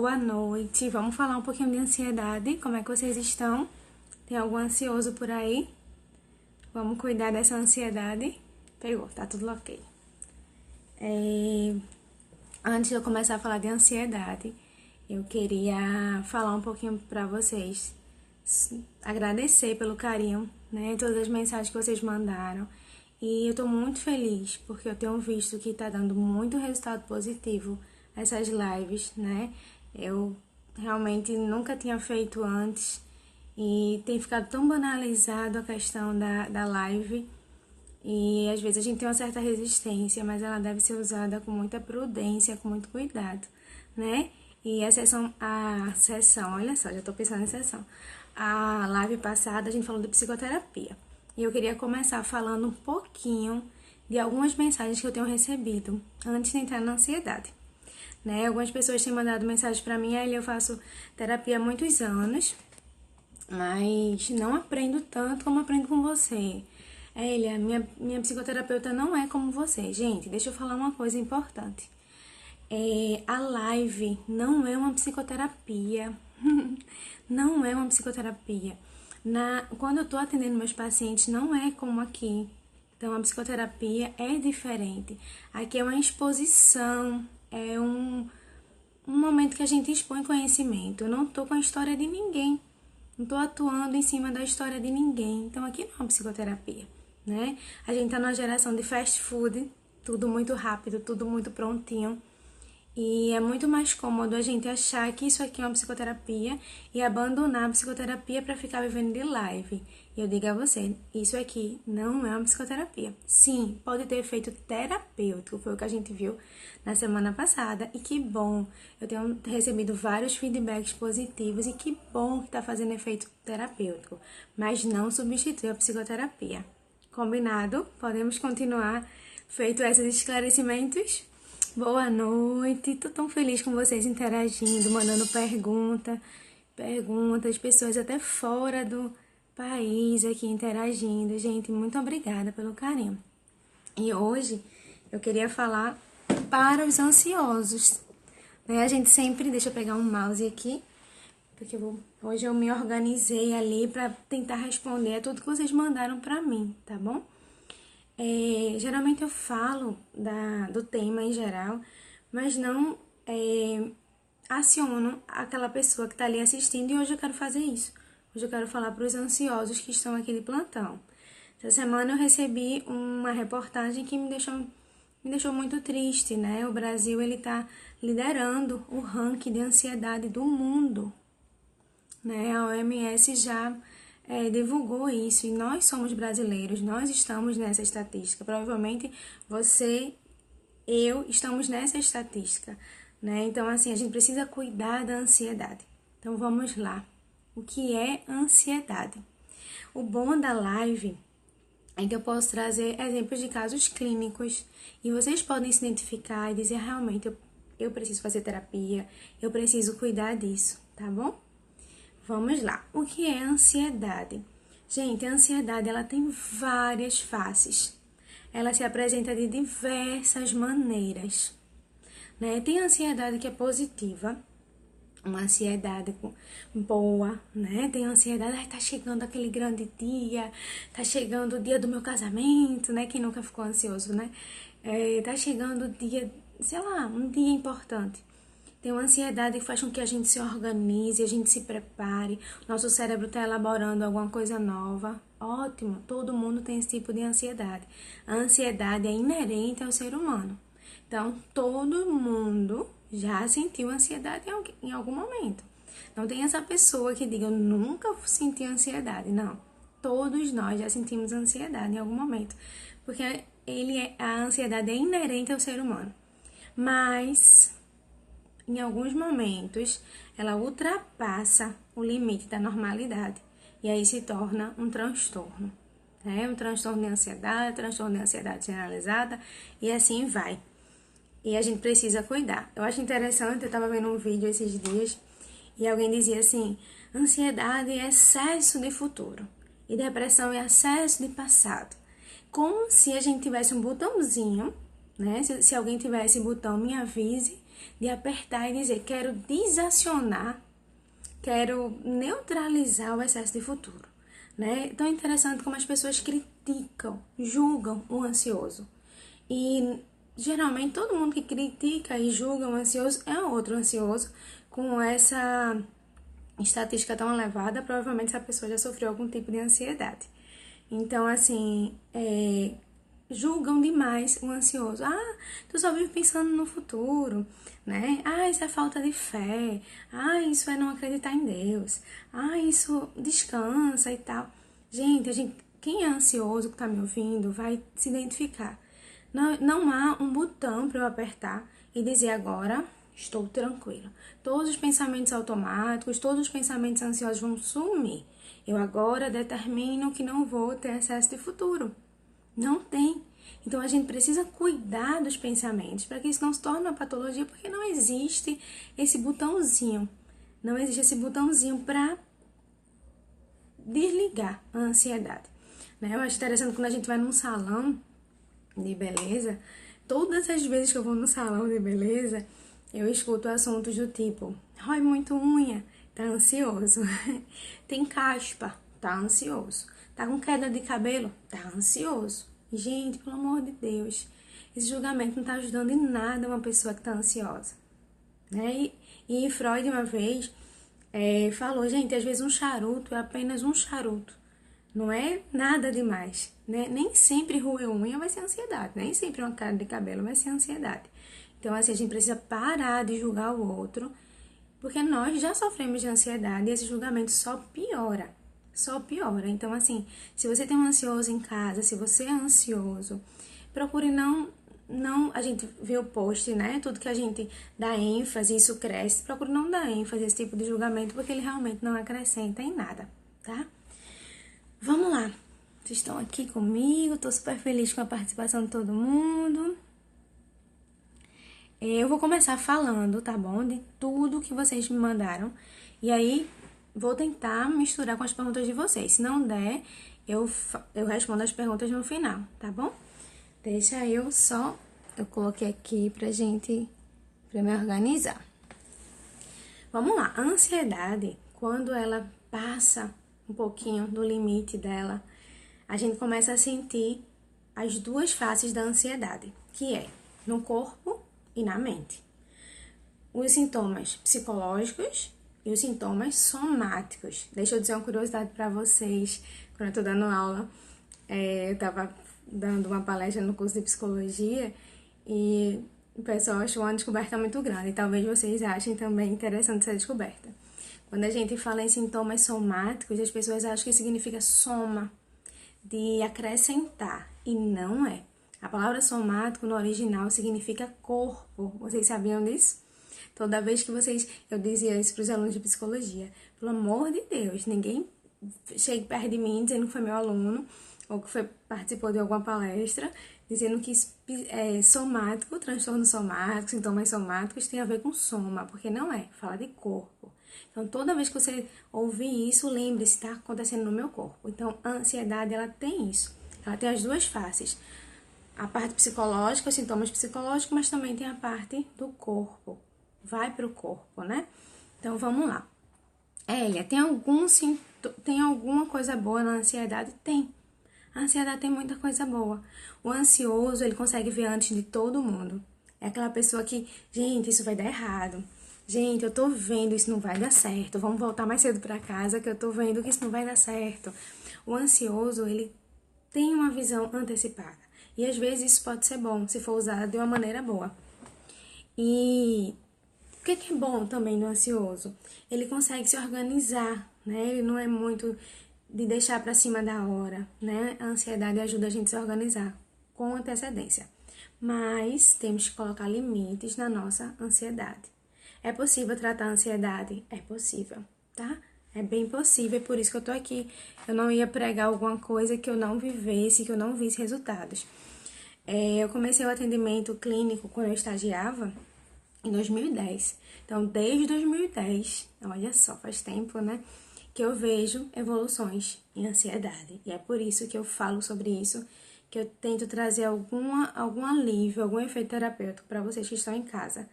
Boa noite, vamos falar um pouquinho de ansiedade, como é que vocês estão? Tem algum ansioso por aí? Vamos cuidar dessa ansiedade? Pegou, tá tudo ok. Antes de eu começar a falar de ansiedade, eu queria falar um pouquinho pra vocês, agradecer pelo carinho, né, todas as mensagens que vocês mandaram. E eu tô muito feliz, porque eu tenho visto que tá dando muito resultado positivo essas lives, né? Eu realmente nunca tinha feito antes e tem ficado tão banalizado a questão da live. E às vezes a gente tem uma certa resistência, mas ela deve ser usada com muita prudência, com muito cuidado, né? E a sessão, olha só, já tô pensando em sessão. A live passada a gente falou de psicoterapia. E eu queria começar falando um pouquinho de algumas mensagens que eu tenho recebido antes de entrar na ansiedade. Né? Algumas pessoas têm mandado mensagem para mim, aí eu faço terapia há muitos anos, mas não aprendo tanto como aprendo com você. Elia, minha psicoterapeuta não é como você. Gente, deixa eu falar uma coisa importante. A live não é uma psicoterapia. Não é uma psicoterapia. Quando eu tô atendendo meus pacientes, não é como aqui. Então, a psicoterapia é diferente. Aqui é uma exposição, é um momento que a gente expõe conhecimento. Eu não tô com a história de ninguém. Não tô atuando em cima da história de ninguém. Então, aqui não é uma psicoterapia, né? A gente tá numa geração de fast food, tudo muito rápido, tudo muito prontinho. E é muito mais cômodo a gente achar que isso aqui é uma psicoterapia e abandonar a psicoterapia para ficar vivendo de live. E eu digo a você, isso aqui não é uma psicoterapia. Sim, pode ter efeito terapêutico, foi o que a gente viu na semana passada. E que bom, eu tenho recebido vários feedbacks positivos e que bom que está fazendo efeito terapêutico. Mas não substitui a psicoterapia. Combinado? Podemos continuar feito esses esclarecimentos? Boa noite, tô tão feliz com vocês interagindo, mandando perguntas, pessoas até fora do país aqui interagindo. Gente, muito obrigada pelo carinho. E hoje eu queria falar para os ansiosos, né? A gente sempre, deixa eu pegar um mouse aqui, porque hoje eu me organizei ali para tentar responder a tudo que vocês mandaram para mim, tá bom? Geralmente eu falo do tema em geral, mas não aciono aquela pessoa que está ali assistindo e hoje eu quero fazer isso. Hoje eu quero falar para os ansiosos que estão aqui de plantão. Essa semana eu recebi uma reportagem que me deixou muito triste, né? O Brasil, ele está liderando o ranking de ansiedade do mundo, né? A OMS já divulgou isso e nós somos brasileiros, nós estamos nessa estatística. Provavelmente você, eu, estamos nessa estatística, né? Então, assim, a gente precisa cuidar da ansiedade. Então, vamos lá. O que é ansiedade? O bom da live é que eu posso trazer exemplos de casos clínicos e vocês podem se identificar e dizer, realmente, eu preciso fazer terapia, eu preciso cuidar disso, tá bom? Vamos lá. O que é ansiedade? Gente, a ansiedade, ela tem várias faces. Ela se apresenta de diversas maneiras, né? Tem ansiedade que é positiva, uma ansiedade boa, né? Tem ansiedade, tá chegando aquele grande dia, tá chegando o dia do meu casamento, né? Quem nunca ficou ansioso, né? Tá chegando o dia, sei lá, um dia importante. Tem uma ansiedade que faz com que a gente se organize, a gente se prepare, nosso cérebro está elaborando alguma coisa nova. Ótimo, todo mundo tem esse tipo de ansiedade. A ansiedade é inerente ao ser humano. Então, todo mundo já sentiu ansiedade em algum momento. Não tem essa pessoa que diga, eu nunca senti ansiedade. Não, todos nós já sentimos ansiedade em algum momento. Porque a ansiedade é inerente ao ser humano. Mas em alguns momentos, ela ultrapassa o limite da normalidade e aí se torna um transtorno, né? Um transtorno de ansiedade generalizada e assim vai. E a gente precisa cuidar. Eu acho interessante, eu estava vendo um vídeo esses dias e alguém dizia assim, ansiedade é excesso de futuro e depressão é excesso de passado. Como se a gente tivesse um botãozinho, né? Se alguém tivesse botão, me avise, de apertar e dizer, quero desacionar, quero neutralizar o excesso de futuro, né? Então é interessante como as pessoas criticam, julgam o ansioso. E geralmente todo mundo que critica e julga o ansioso é outro ansioso com essa estatística tão elevada, provavelmente essa pessoa já sofreu algum tipo de ansiedade. Então, assim, julgam demais o ansioso. Ah, tu só vive pensando no futuro, né? Ah, isso é falta de fé. Ah, isso é não acreditar em Deus. Ah, isso descansa e tal. Gente, quem é ansioso que tá me ouvindo vai se identificar. Não há um botão para eu apertar e dizer agora estou tranquila. Todos os pensamentos automáticos, todos os pensamentos ansiosos vão sumir. Eu agora determino que não vou ter excesso de futuro. Não tem. Então a gente precisa cuidar dos pensamentos para que isso não se torne uma patologia, porque não existe esse botãozinho. Não existe esse botãozinho para desligar a ansiedade. Né? Eu acho interessante quando a gente vai num salão de beleza, todas as vezes que eu vou no salão de beleza, eu escuto assuntos do tipo, rói muito unha, tá ansioso. Tem caspa, tá ansioso. Tá com queda de cabelo, tá ansioso. Gente, pelo amor de Deus, esse julgamento não tá ajudando em nada uma pessoa que tá ansiosa. Né? E Freud uma vez falou, gente, às vezes um charuto é apenas um charuto. Não é nada demais, né? Nem sempre roer unha vai ser ansiedade, nem sempre uma queda de cabelo vai ser ansiedade. Então, assim, a gente precisa parar de julgar o outro, porque nós já sofremos de ansiedade e esse julgamento só piora. Só piora. Então, assim, se você tem um ansioso em casa, se você é ansioso, procure não a gente vê o post, né? Tudo que a gente dá ênfase, isso cresce. Procure não dar ênfase a esse tipo de julgamento, porque ele realmente não acrescenta em nada, tá? Vamos lá. Vocês estão aqui comigo, tô super feliz com a participação de todo mundo. Eu vou começar falando, tá bom? De tudo que vocês me mandaram. E aí, vou tentar misturar com as perguntas de vocês. Se não der, eu respondo as perguntas no final, tá bom? Deixa eu coloquei aqui pra me organizar. Vamos lá. A ansiedade, quando ela passa um pouquinho do limite dela, a gente começa a sentir as duas faces da ansiedade, que é no corpo e na mente. Os sintomas psicológicos e os sintomas somáticos. Deixa eu dizer uma curiosidade para vocês. Quando eu tô dando aula, eu tava dando uma palestra no curso de psicologia e o pessoal achou uma descoberta muito grande. E talvez vocês achem também interessante essa descoberta. Quando a gente fala em sintomas somáticos, as pessoas acham que significa soma, de acrescentar, e não é. A palavra somático no original significa corpo. Vocês sabiam disso? Toda vez que eu dizia isso para os alunos de psicologia, pelo amor de Deus, ninguém chegue perto de mim dizendo que foi meu aluno ou que participou de alguma palestra, dizendo que somático, transtorno somático, sintomas somáticos tem a ver com soma, porque não é, fala de corpo. Então, toda vez que você ouvir isso, lembre-se, está acontecendo no meu corpo. Então, a ansiedade, ela tem isso. Ela tem as duas faces. A parte psicológica, os sintomas psicológicos, mas também tem a parte do corpo. Vai para o corpo, né? Então, vamos lá. Elia, tem alguma coisa boa na ansiedade? Tem. A ansiedade tem muita coisa boa. O ansioso, ele consegue ver antes de todo mundo. É aquela pessoa que, gente, isso vai dar errado. Gente, eu tô vendo isso não vai dar certo. Vamos voltar mais cedo para casa que eu tô vendo que isso não vai dar certo. O ansioso, ele tem uma visão antecipada. E às vezes isso pode ser bom, se for usado de uma maneira boa. E o que é bom também no ansioso? Ele consegue se organizar, né? Ele não é muito de deixar para cima da hora, né? A ansiedade ajuda a gente a se organizar com antecedência. Mas temos que colocar limites na nossa ansiedade. É possível tratar a ansiedade? É possível, tá? É bem possível, é por isso que eu tô aqui. Eu não ia pregar alguma coisa que eu não vivesse, que eu não visse resultados. Eu comecei o atendimento clínico quando eu estagiava em 2010. Então, desde 2010, olha só, faz tempo, né? Que eu vejo evoluções em ansiedade. E é por isso que eu falo sobre isso, que eu tento trazer algum alívio, algum efeito terapêutico para vocês que estão em casa,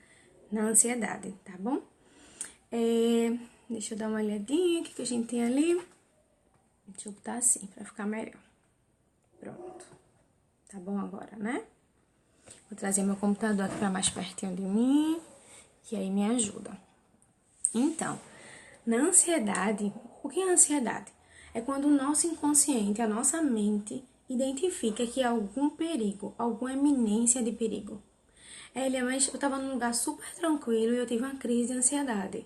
na ansiedade, tá bom? Deixa eu dar uma olhadinha, o que a gente tem ali? Deixa eu botar assim, pra ficar melhor. Pronto. Tá bom agora, né? Vou trazer meu computador aqui pra mais pertinho de mim, que aí me ajuda. Então, na ansiedade, o que é ansiedade? É quando o nosso inconsciente, a nossa mente, identifica que há algum perigo, alguma eminência de perigo. Elia, mas eu tava num lugar super tranquilo e eu tive uma crise de ansiedade.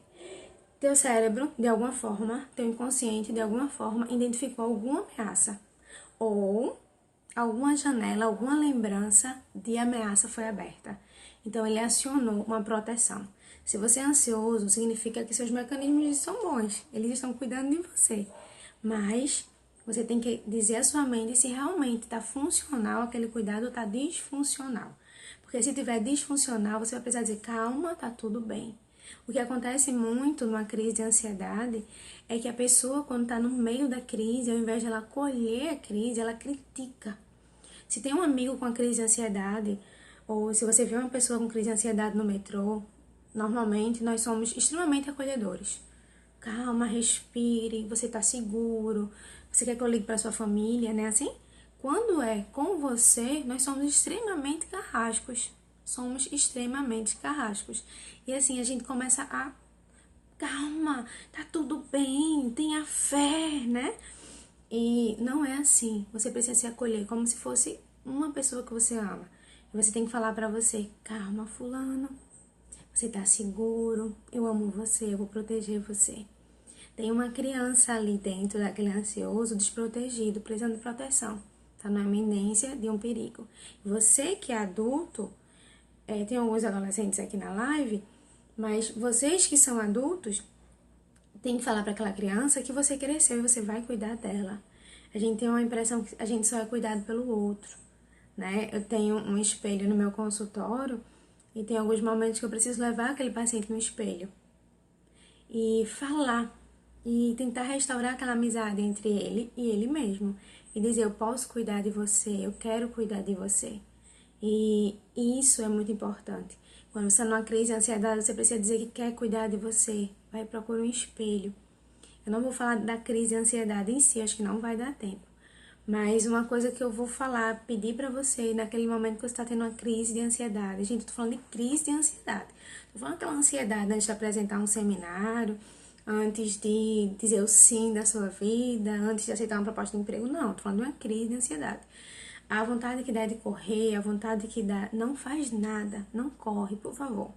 Teu cérebro, de alguma forma, teu inconsciente, de alguma forma, identificou alguma ameaça. Ou alguma janela, alguma lembrança de ameaça foi aberta. Então, ele acionou uma proteção. Se você é ansioso, significa que seus mecanismos são bons. Eles estão cuidando de você. Mas você tem que dizer à sua mente se realmente está funcional aquele cuidado ou está disfuncional. Porque se tiver disfuncional, você vai precisar dizer, calma, tá tudo bem. O que acontece muito numa crise de ansiedade é que a pessoa, quando está no meio da crise, ao invés de ela acolher a crise, ela critica. Se tem um amigo com a crise de ansiedade, ou se você vê uma pessoa com crise de ansiedade no metrô, normalmente nós somos extremamente acolhedores. Calma, respire, você tá seguro, você quer que eu ligue para sua família, né? Assim, quando é com você, nós somos extremamente carrascos. Somos extremamente carrascos. E assim, a gente começa a... Calma, tá tudo bem, tenha fé, né? E não é assim. Você precisa se acolher como se fosse uma pessoa que você ama. E você tem que falar pra você, calma, fulano, você tá seguro, eu amo você, eu vou proteger você. Tem uma criança ali dentro daquele ansioso, desprotegido, precisando de proteção. Tá na iminência de um perigo. Você que é adulto, tem alguns adolescentes aqui na live, mas vocês que são adultos, tem que falar para aquela criança que você cresceu e você vai cuidar dela. A gente tem uma impressão que a gente só é cuidado pelo outro, né? Eu tenho um espelho no meu consultório e tem alguns momentos que eu preciso levar aquele paciente no espelho e falar e tentar restaurar aquela amizade entre ele e ele mesmo e dizer, eu posso cuidar de você, eu quero cuidar de você. E isso é muito importante. Quando você está numa crise de ansiedade, você precisa dizer que quer cuidar de você. Vai procurar um espelho. Eu não vou falar da crise de ansiedade em si, acho que não vai dar tempo. Mas uma coisa que eu vou falar, pedir pra você, naquele momento que você está tendo uma crise de ansiedade. Gente, eu tô falando de crise de ansiedade. Tô falando aquela ansiedade antes de apresentar um seminário, antes de dizer o sim da sua vida, antes de aceitar uma proposta de emprego. Não, tô falando de uma crise de ansiedade. A vontade que dá de correr, a vontade que dá, não faz nada, não corre, por favor.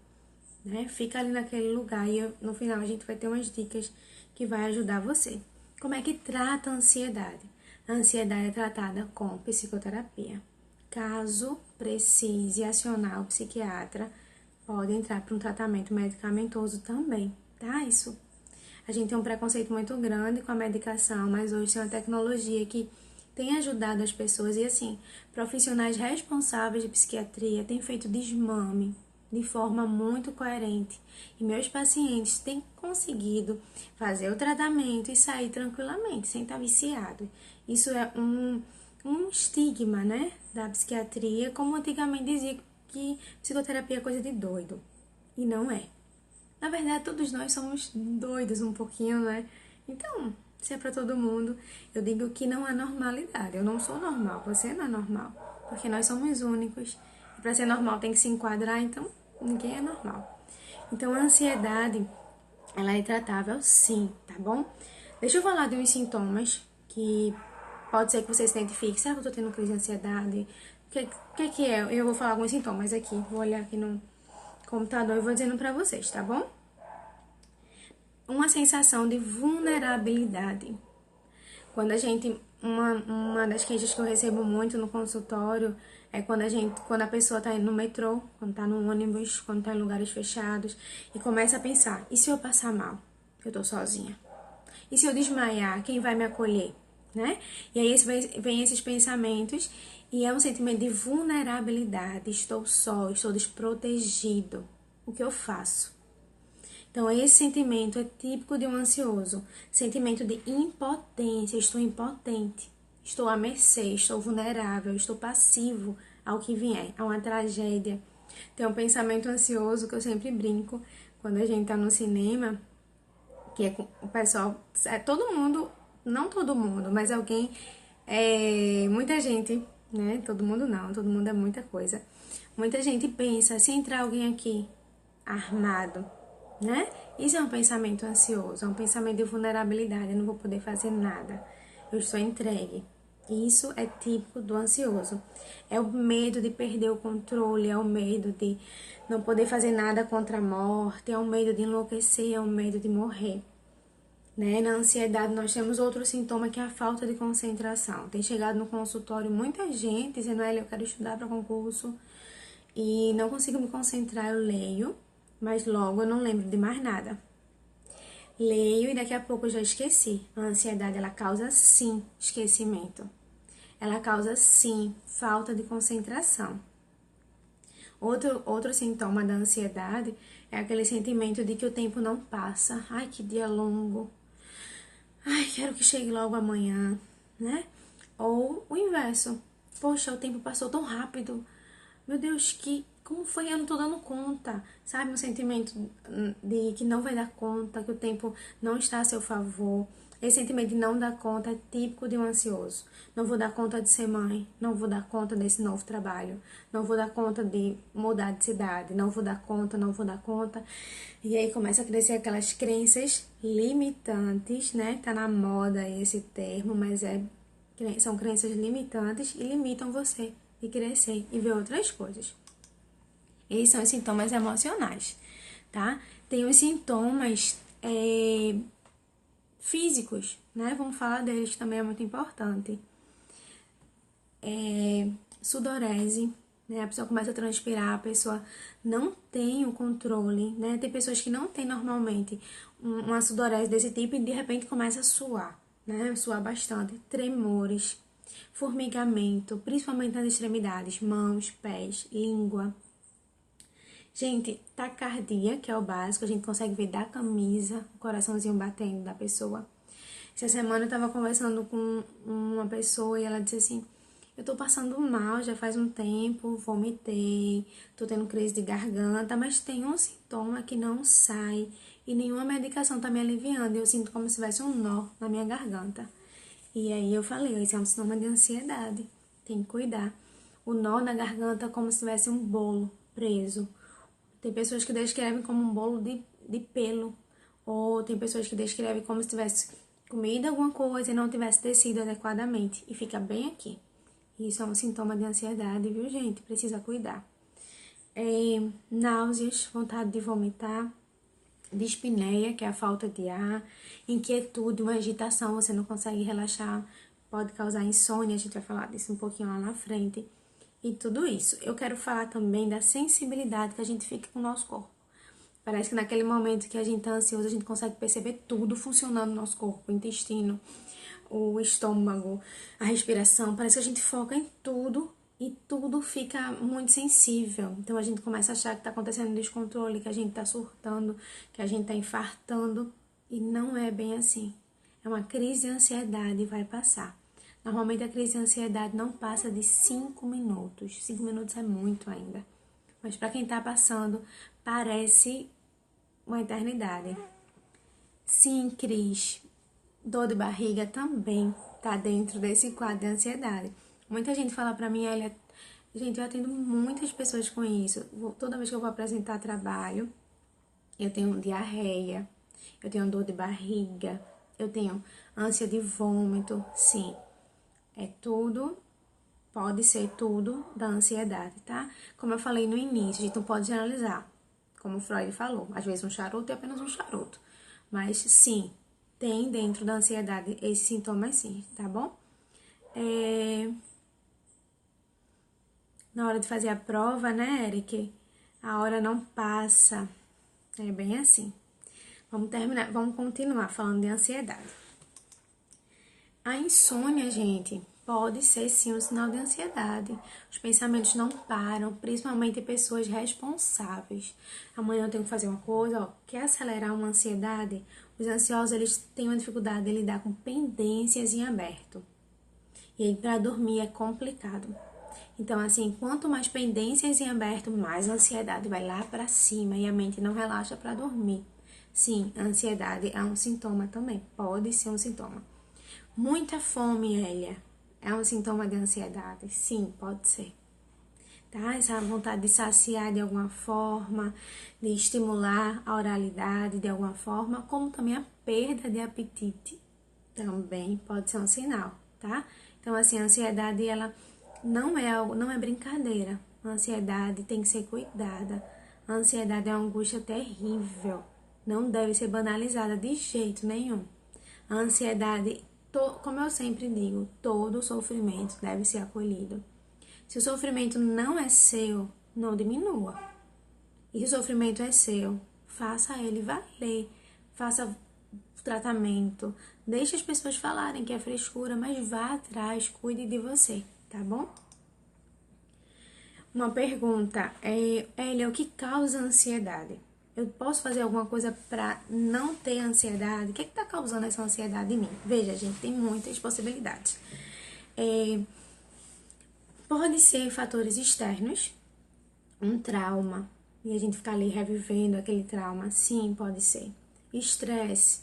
Né? Fica ali naquele lugar e no final a gente vai ter umas dicas que vai ajudar você. Como é que trata a ansiedade? A ansiedade é tratada com psicoterapia. Caso precise acionar o psiquiatra, pode entrar para um tratamento medicamentoso também, tá? Isso. A gente tem um preconceito muito grande com a medicação, mas hoje tem uma tecnologia que tem ajudado as pessoas e assim, profissionais responsáveis de psiquiatria têm feito desmame de forma muito coerente e meus pacientes têm conseguido fazer o tratamento e sair tranquilamente, sem estar viciado. Isso é um estigma, né, da psiquiatria, como antigamente dizia que psicoterapia é coisa de doido, e não é. Na verdade, todos nós somos doidos um pouquinho, né? Então, se é pra todo mundo, eu digo que não há normalidade. Eu não sou normal, você não é normal. Porque nós somos únicos. E pra ser normal tem que se enquadrar, então ninguém é normal. Então, a ansiedade, ela é tratável sim, tá bom? Deixa eu falar de uns sintomas que pode ser que você se identifique. Será que eu tô tendo crise de ansiedade? O que é? Eu vou falar alguns sintomas aqui. Vou olhar aqui no computador e vou dizendo pra vocês, tá bom? Uma sensação de vulnerabilidade. Quando a gente, uma das queixas que eu recebo muito no consultório é quando a pessoa tá no metrô, quando tá no ônibus, quando tá em lugares fechados e começa a pensar, e se eu passar mal? Eu tô sozinha. E se eu desmaiar, quem vai me acolher? Né? E aí vem esses pensamentos e é um sentimento de vulnerabilidade. Estou só, estou desprotegido. O que eu faço? Então, esse sentimento é típico de um ansioso. Sentimento de impotência. Estou impotente. Estou à mercê. Estou vulnerável. Estou passivo ao que vier. A uma tragédia. Tem um pensamento ansioso que eu sempre brinco quando a gente tá no cinema, que é com o pessoal, todo mundo, não todo mundo, mas alguém, muita gente, né? Todo mundo não, todo mundo é muita coisa. Muita gente pensa, se entrar alguém aqui armado, né? Isso é um pensamento ansioso, é um pensamento de vulnerabilidade, eu não vou poder fazer nada, eu estou entregue. Isso é típico do ansioso. É o medo de perder o controle, é o medo de não poder fazer nada contra a morte, é o medo de enlouquecer, é o medo de morrer. Né? Na ansiedade, nós temos outro sintoma que é a falta de concentração. Tem chegado no consultório muita gente dizendo: eu quero estudar para concurso e não consigo me concentrar, eu leio, mas logo eu não lembro de mais nada. Leio e daqui a pouco eu já esqueci. A ansiedade, ela causa sim esquecimento. Ela causa sim falta de concentração. Outro sintoma da ansiedade é aquele sentimento de que o tempo não passa. Ai, que dia longo. Ai, quero que chegue logo amanhã, né? Ou o inverso. Poxa, o tempo passou tão rápido. Meu Deus, como foi? Eu não tô dando conta. Sabe? Um sentimento de que não vai dar conta, que o tempo não está a seu favor. Esse sentimento de não dar conta é típico de um ansioso. Não vou dar conta de ser mãe, não vou dar conta desse novo trabalho, não vou dar conta de mudar de cidade, não vou dar conta, não vou dar conta. E aí começa a crescer aquelas crenças limitantes, né? Tá na moda esse termo, mas são crenças limitantes e limitam você de crescer e ver outras coisas. Esses são os sintomas emocionais, tá? Tem os sintomas físicos, né? Vamos falar deles, que também é muito importante. Sudorese, né? A pessoa começa a transpirar, a pessoa não tem o controle, né? Tem pessoas que não têm normalmente uma sudorese desse tipo e de repente começa a suar, né? Suar bastante. Tremores, formigamento, principalmente nas extremidades, mãos, pés, língua. Gente, taquicardia, que é o básico, a gente consegue ver da camisa, o coraçãozinho batendo da pessoa. Essa semana eu tava conversando com uma pessoa e ela disse assim: eu tô passando mal já faz um tempo, vomitei, tô tendo crise de garganta, mas tem um sintoma que não sai e nenhuma medicação tá me aliviando. Eu sinto como se tivesse um nó na minha garganta. E aí eu falei: esse é um sintoma de ansiedade, tem que cuidar. O nó na garganta é como se tivesse um bolo preso. Tem pessoas que descrevem como um bolo de pelo. Ou tem pessoas que descrevem como se tivesse comido alguma coisa e não tivesse descido adequadamente. E fica bem aqui. Isso é um sintoma de ansiedade, viu, gente? Precisa cuidar. Náuseas, vontade de vomitar. Dispneia, que é a falta de ar. Inquietude, uma agitação, você não consegue relaxar. Pode causar insônia, a gente vai falar disso um pouquinho lá na frente. E tudo isso. Eu quero falar também da sensibilidade que a gente fica com o nosso corpo. Parece que naquele momento que a gente tá ansioso, a gente consegue perceber tudo funcionando no nosso corpo. O intestino, o estômago, a respiração. Parece que a gente foca em tudo e tudo fica muito sensível. Então a gente começa a achar que tá acontecendo um descontrole, que a gente tá surtando, que a gente tá infartando. E não é bem assim. É uma crise de ansiedade e vai passar. Normalmente a crise de ansiedade não passa de 5 minutos. 5 minutos é muito ainda. Mas para quem tá passando, parece uma eternidade. Sim, Cris, dor de barriga também tá dentro desse quadro de ansiedade. Muita gente fala pra mim: gente, eu atendo muitas pessoas com isso. Toda vez que eu vou apresentar trabalho, eu tenho diarreia, eu tenho dor de barriga, eu tenho ânsia de vômito. Sim, pode ser tudo da ansiedade, tá? Como eu falei no início, a gente não pode generalizar. Como o Freud falou, às vezes um charuto é apenas um charuto. Mas sim, tem dentro da ansiedade esses sintomas sim, tá bom? Na hora de fazer a prova, né, Eric? A hora não passa. É bem assim. Vamos continuar falando de ansiedade. A insônia, gente, pode ser sim um sinal de ansiedade. Os pensamentos não param, principalmente em pessoas responsáveis. Amanhã eu tenho que fazer uma coisa, ó, quer acelerar uma ansiedade? Os ansiosos, eles têm uma dificuldade de lidar com pendências em aberto. E aí, para dormir é complicado. Então, assim, quanto mais pendências em aberto, mais a ansiedade vai lá para cima e a mente não relaxa para dormir. Sim, a ansiedade é um sintoma também, pode ser um sintoma. Muita fome, Elia, é um sintoma de ansiedade? Sim, pode ser. Tá? Essa vontade de saciar de alguma forma, de estimular a oralidade de alguma forma, como também a perda de apetite também pode ser um sinal, tá? Então, assim, a ansiedade, ela não é brincadeira. A ansiedade tem que ser cuidada. A ansiedade é uma angústia terrível. Não deve ser banalizada de jeito nenhum. A ansiedade, como eu sempre digo, todo sofrimento deve ser acolhido. Se o sofrimento não é seu, não diminua. E se o sofrimento é seu, faça ele valer. Faça tratamento. Deixe as pessoas falarem que é frescura, mas vá atrás, cuide de você, tá bom? Uma pergunta, Elia, o que causa ansiedade? Eu posso fazer alguma coisa para não ter ansiedade? O que está causando essa ansiedade em mim? Veja, gente, tem muitas possibilidades. Pode ser fatores externos, um trauma, e a gente ficar ali revivendo aquele trauma. Sim, pode ser. Estresse,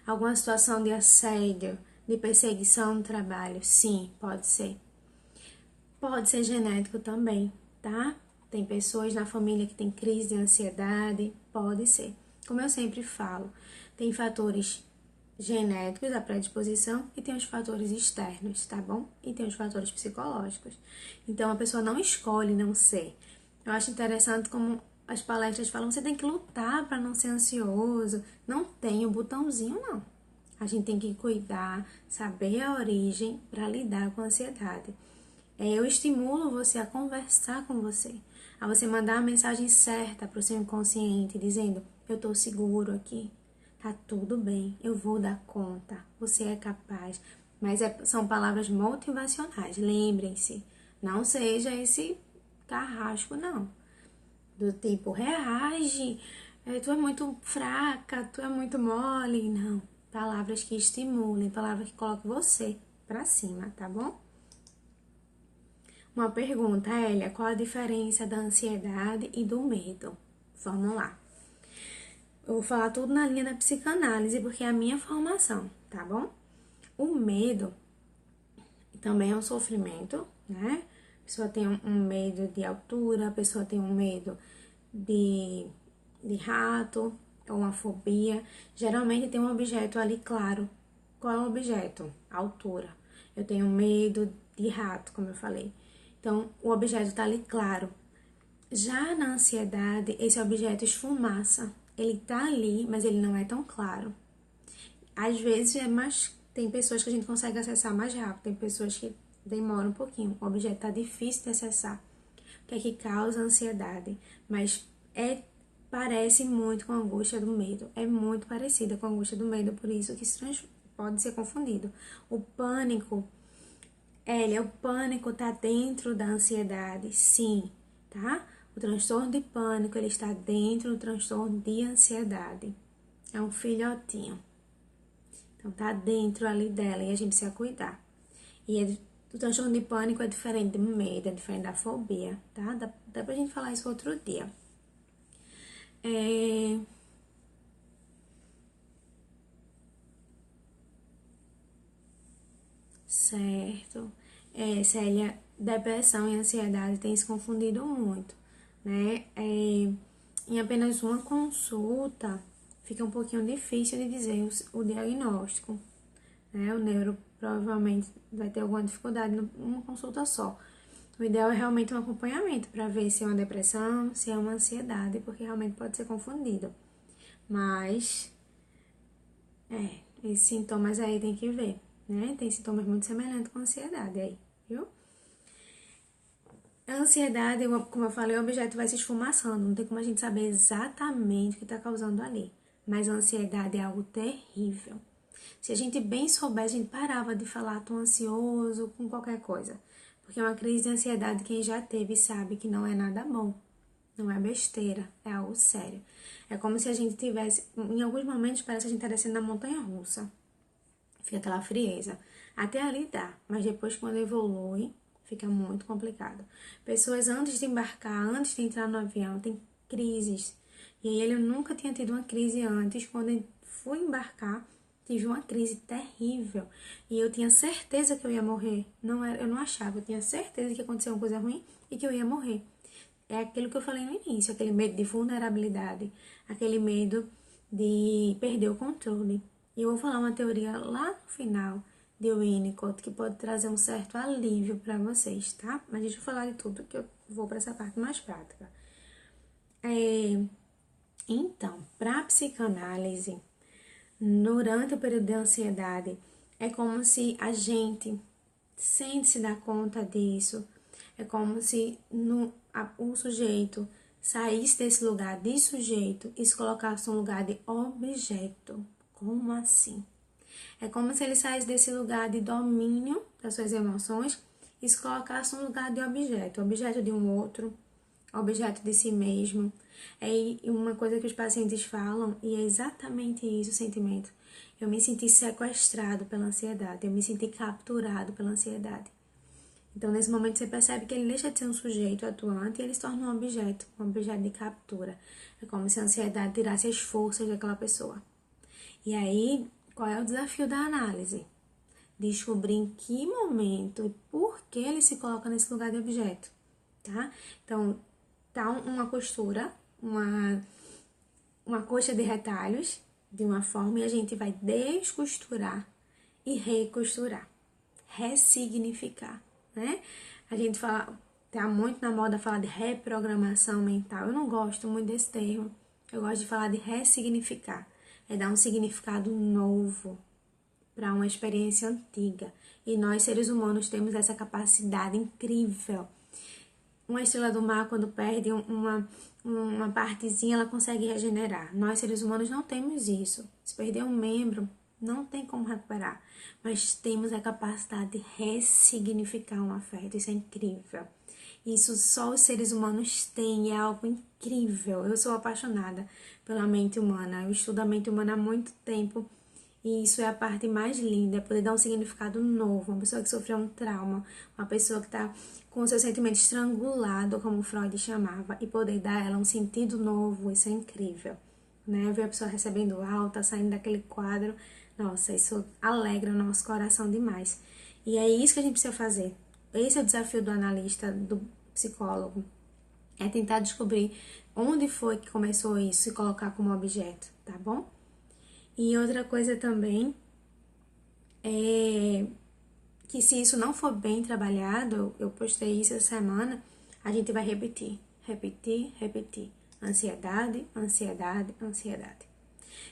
alguma situação de assédio, de perseguição no trabalho. Sim, pode ser. Pode ser genético também, tá? Tem pessoas na família que tem crise de ansiedade, pode ser. Como eu sempre falo, tem fatores genéticos, a predisposição, e tem os fatores externos, tá bom? E tem os fatores psicológicos. Então, a pessoa não escolhe não ser. Eu acho interessante como as palestras falam, você tem que lutar para não ser ansioso. Não tem o botãozinho, não. A gente tem que cuidar, saber a origem para lidar com a ansiedade. Eu estimulo você a conversar com você, a você mandar a mensagem certa para o seu inconsciente, dizendo, eu estou seguro aqui, tá tudo bem, eu vou dar conta, você é capaz. Mas são palavras motivacionais, lembrem-se, não seja esse carrasco, não. Do tipo, reage, tu é muito fraca, tu é muito mole, não. Palavras que estimulem, palavras que coloquem você para cima, tá bom? Uma pergunta, Elia, qual a diferença da ansiedade e do medo? Vamos lá. Eu vou falar tudo na linha da psicanálise, porque é a minha formação, tá bom? O medo também é um sofrimento, né? A pessoa tem um medo de altura, a pessoa tem um medo de rato, ou uma fobia. Geralmente tem um objeto ali claro. Qual é o objeto? A altura. Eu tenho medo de rato, como eu falei. Então, o objeto está ali claro. Já na ansiedade, esse objeto esfumaça. Ele está ali, mas ele não é tão claro. Às vezes, tem pessoas que a gente consegue acessar mais rápido, tem pessoas que demoram um pouquinho. O objeto está difícil de acessar. O que é que causa ansiedade? Mas parece muito com a angústia do medo. É muito parecida com a angústia do medo, por isso que pode ser confundido. O pânico... o pânico está dentro da ansiedade, sim, tá? O transtorno de pânico, ele está dentro do transtorno de ansiedade. É um filhotinho. Então, tá dentro ali dela e a gente precisa cuidar. E o transtorno de pânico é diferente do medo, é diferente da fobia, tá? Dá pra gente falar isso outro dia. Certo. Célia, depressão e ansiedade têm se confundido muito, né? Em apenas uma consulta, fica um pouquinho difícil de dizer o diagnóstico, né? O neuro provavelmente vai ter alguma dificuldade numa consulta só. O ideal é realmente um acompanhamento para ver se é uma depressão, se é uma ansiedade, porque realmente pode ser confundido. Mas, esses sintomas aí tem que ver, né? Tem sintomas muito semelhantes com a ansiedade aí, viu? A ansiedade, como eu falei, o objeto vai se esfumaçando, não tem como a gente saber exatamente o que está causando ali. Mas a ansiedade é algo terrível. Se a gente bem soubesse, a gente parava de falar tão ansioso com qualquer coisa. Porque uma crise de ansiedade, quem já teve sabe que não é nada bom. Não é besteira, é algo sério. É como se a gente tivesse, em alguns momentos parece que a gente está descendo na montanha russa. Fica aquela frieza. Até ali dá, mas depois quando evolui, Fica muito complicado. Pessoas antes de embarcar, antes de entrar no avião, têm crises. E aí ele nunca tinha tido uma crise antes. Quando eu fui embarcar, tive uma crise terrível. E eu tinha certeza que eu ia morrer. Eu não achava, eu tinha certeza que ia acontecer uma coisa ruim e que eu ia morrer. É aquilo que eu falei no início, aquele medo de vulnerabilidade, aquele medo de perder o controle. E eu vou falar uma teoria lá no final de Winnicott que pode trazer um certo alívio para vocês, tá? Mas deixa eu falar de tudo que eu vou para essa parte mais prática. Então, para a psicanálise, durante o período de ansiedade, é como se a gente, sem se dar conta disso, é como se o sujeito saísse desse lugar de sujeito e se colocasse no lugar de objeto. Como assim? É como se ele saísse desse lugar de domínio das suas emoções e se colocasse no lugar de objeto de um outro, objeto de si mesmo. É uma coisa que os pacientes falam, e é exatamente isso o sentimento. Eu me senti sequestrado pela ansiedade, eu me senti capturado pela ansiedade. Então, nesse momento, você percebe que ele deixa de ser um sujeito atuante e ele se torna um objeto de captura. É como se a ansiedade tirasse as forças daquela pessoa. E aí, qual é o desafio da análise? Descobrir em que momento e por que ele se coloca nesse lugar de objeto, tá? Então, tá uma costura, uma coxa de retalhos, de uma forma, e a gente vai descosturar e recosturar, ressignificar, né? A gente fala, tá muito na moda falar de reprogramação mental. Eu não gosto muito desse termo. Eu gosto de falar de ressignificar. É dar um significado novo para uma experiência antiga. E nós, seres humanos, temos essa capacidade incrível. Uma estrela do mar, quando perde uma partezinha, ela consegue regenerar. Nós, seres humanos, não temos isso. Se perder um membro, não tem como recuperar. Mas temos a capacidade de ressignificar um afeto. Isso é incrível. Isso só os seres humanos têm, é algo incrível. Eu sou apaixonada pela mente humana. Eu estudo a mente humana há muito tempo. E isso é a parte mais linda, é poder dar um significado novo. Uma pessoa que sofreu um trauma, uma pessoa que está com o seu sentimento estrangulado, como Freud chamava, e poder dar a ela um sentido novo, isso é incrível. Né? Ver a pessoa recebendo alta, saindo daquele quadro, nossa, isso alegra o nosso coração demais. E é isso que a gente precisa fazer. Esse é o desafio do analista, do psicólogo. É tentar descobrir onde foi que começou isso e colocar como objeto, tá bom? E outra coisa também é que se isso não for bem trabalhado, eu postei isso essa semana, a gente vai repetir. Ansiedade, ansiedade, ansiedade.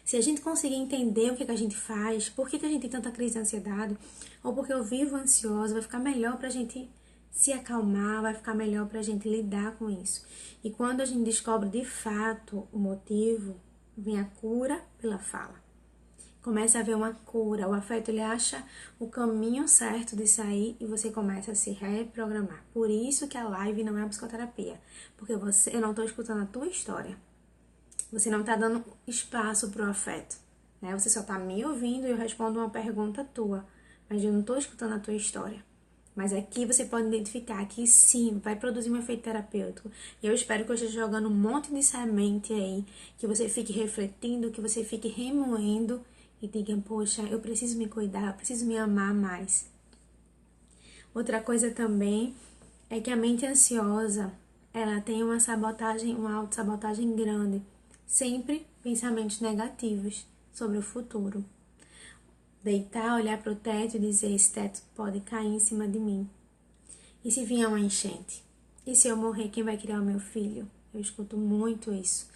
Se a gente conseguir entender o que a gente faz, por que a gente tem tanta crise de ansiedade, ou porque eu vivo ansiosa, vai ficar melhor pra gente se acalmar, vai ficar melhor pra gente lidar com isso. E quando a gente descobre de fato o motivo, vem a cura pela fala. Começa a ver uma cura, o afeto ele acha o caminho certo de sair e você começa a se reprogramar. Por isso que a live não é uma psicoterapia, porque eu não estou escutando a tua história. Você não está dando espaço para o afeto, né? Você só está me ouvindo e eu respondo uma pergunta tua, mas eu não estou escutando a tua história. Mas aqui você pode identificar que sim, vai produzir um efeito terapêutico. E eu espero que eu esteja jogando um monte de semente aí, que você fique refletindo, que você fique remoendo e diga, poxa, eu preciso me cuidar, eu preciso me amar mais. Outra coisa também é que a mente ansiosa, ela tem uma autossabotagem grande. Sempre pensamentos negativos sobre o futuro. Deitar, olhar para o teto e dizer, esse teto pode cair em cima de mim. E se vier uma enchente? E se eu morrer, quem vai criar o meu filho? Eu escuto muito isso.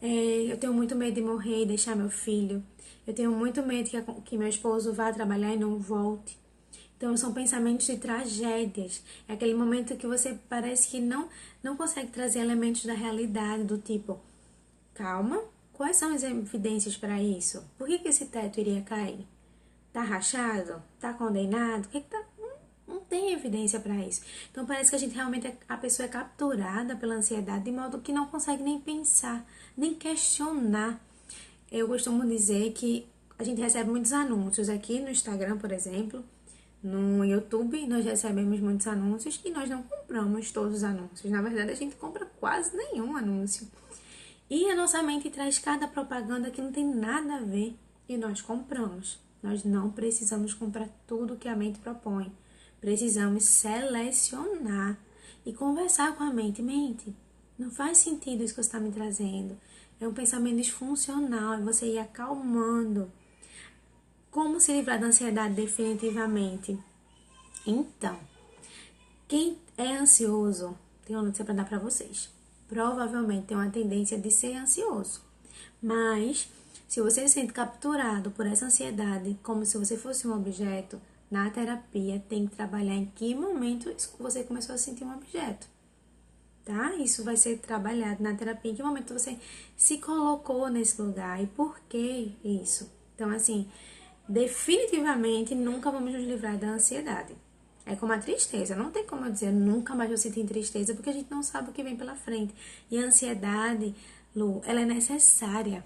Eu tenho muito medo de morrer e deixar meu filho. Eu tenho muito medo que meu esposo vá trabalhar e não volte. Então, são pensamentos de tragédias. É aquele momento que você parece que não consegue trazer elementos da realidade, do tipo, calma, quais são as evidências para isso? Por que esse teto iria cair? Tá rachado? Tá condenado? O que tá... Não tem evidência para isso. Então, parece que a pessoa é capturada pela ansiedade de modo que não consegue nem pensar, nem questionar. Eu costumo dizer que a gente recebe muitos anúncios aqui no Instagram, por exemplo, No YouTube, nós recebemos muitos anúncios e nós não compramos todos os anúncios. Na verdade, a gente compra quase nenhum anúncio. E a nossa mente traz cada propaganda que não tem nada a ver e nós compramos. Nós não precisamos comprar tudo que a mente propõe. Precisamos selecionar e conversar com a mente. Mente, não faz sentido isso que você está me trazendo. É um pensamento disfuncional e você ir acalmando. Como se livrar da ansiedade definitivamente? Então, quem é ansioso, tem uma notícia para dar para vocês. Provavelmente tem uma tendência de ser ansioso. Mas, se você se sente capturado por essa ansiedade, como se você fosse um objeto, na terapia tem que trabalhar em que momento você começou a sentir um objeto. Tá? Isso vai ser trabalhado na terapia, em que momento você se colocou nesse lugar e por que isso. Então, assim, definitivamente nunca vamos nos livrar da ansiedade. É como a tristeza, não tem como eu dizer nunca mais vou sentir tristeza, porque a gente não sabe o que vem pela frente. E a ansiedade, Lu, ela é necessária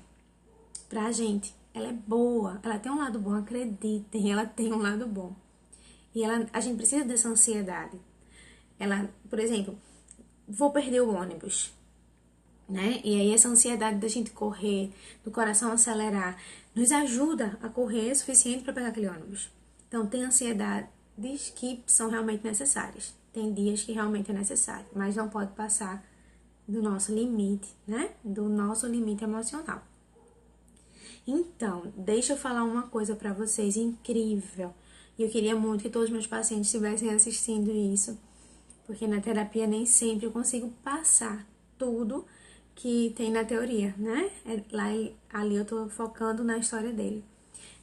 pra gente. Ela é boa, ela tem um lado bom, acreditem, ela tem um lado bom. E a gente precisa dessa ansiedade. Ela, por exemplo, vou perder o ônibus, né? E aí essa ansiedade da gente correr, do coração acelerar, nos ajuda a correr o suficiente para pegar aquele ônibus. Então tem ansiedades que são realmente necessárias. Tem dias que realmente é necessário, mas não pode passar do nosso limite, né? Do nosso limite emocional. Então, deixa eu falar uma coisa para vocês incrível. E eu queria muito que todos os meus pacientes estivessem assistindo isso, porque na terapia nem sempre eu consigo passar tudo que tem na teoria, né? Ali eu tô focando na história dele.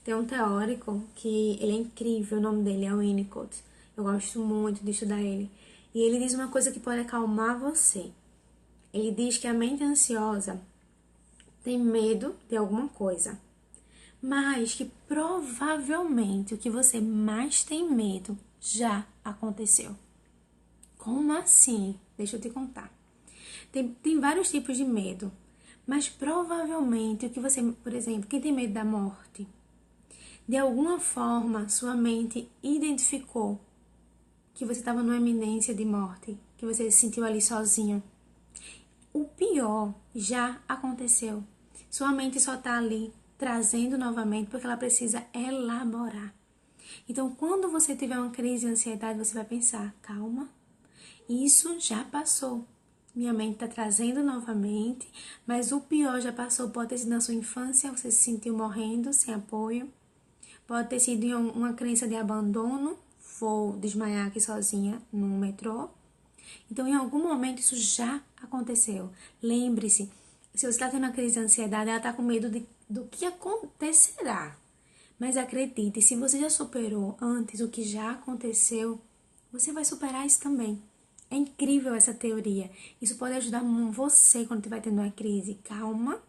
Tem um teórico que ele é incrível, o nome dele é Winnicott. Eu gosto muito de estudar ele. E ele diz uma coisa que pode acalmar você. Ele diz que a mente ansiosa tem medo de alguma coisa, mas que provavelmente o que você mais tem medo já aconteceu. Como assim? Deixa eu te contar. Tem vários tipos de medo, mas provavelmente o que você, por exemplo, quem tem medo da morte, de alguma forma sua mente identificou que você estava numa iminência de morte, que você se sentiu ali sozinho. O pior já aconteceu. Sua mente só está ali trazendo novamente porque ela precisa elaborar. Então, quando você tiver uma crise de ansiedade, você vai pensar, calma, isso já passou. Minha mente está trazendo novamente, mas o pior já passou. Pode ter sido na sua infância, você se sentiu morrendo, sem apoio. Pode ter sido uma crença de abandono, vou desmaiar aqui sozinha no metrô. Então, em algum momento, isso já aconteceu. Lembre-se, se você está tendo uma crise de ansiedade, ela está com medo do que acontecerá. Mas acredite, se você já superou antes o que já aconteceu, você vai superar isso também. É incrível essa teoria. Isso pode ajudar você quando estiver tendo uma crise. Calma,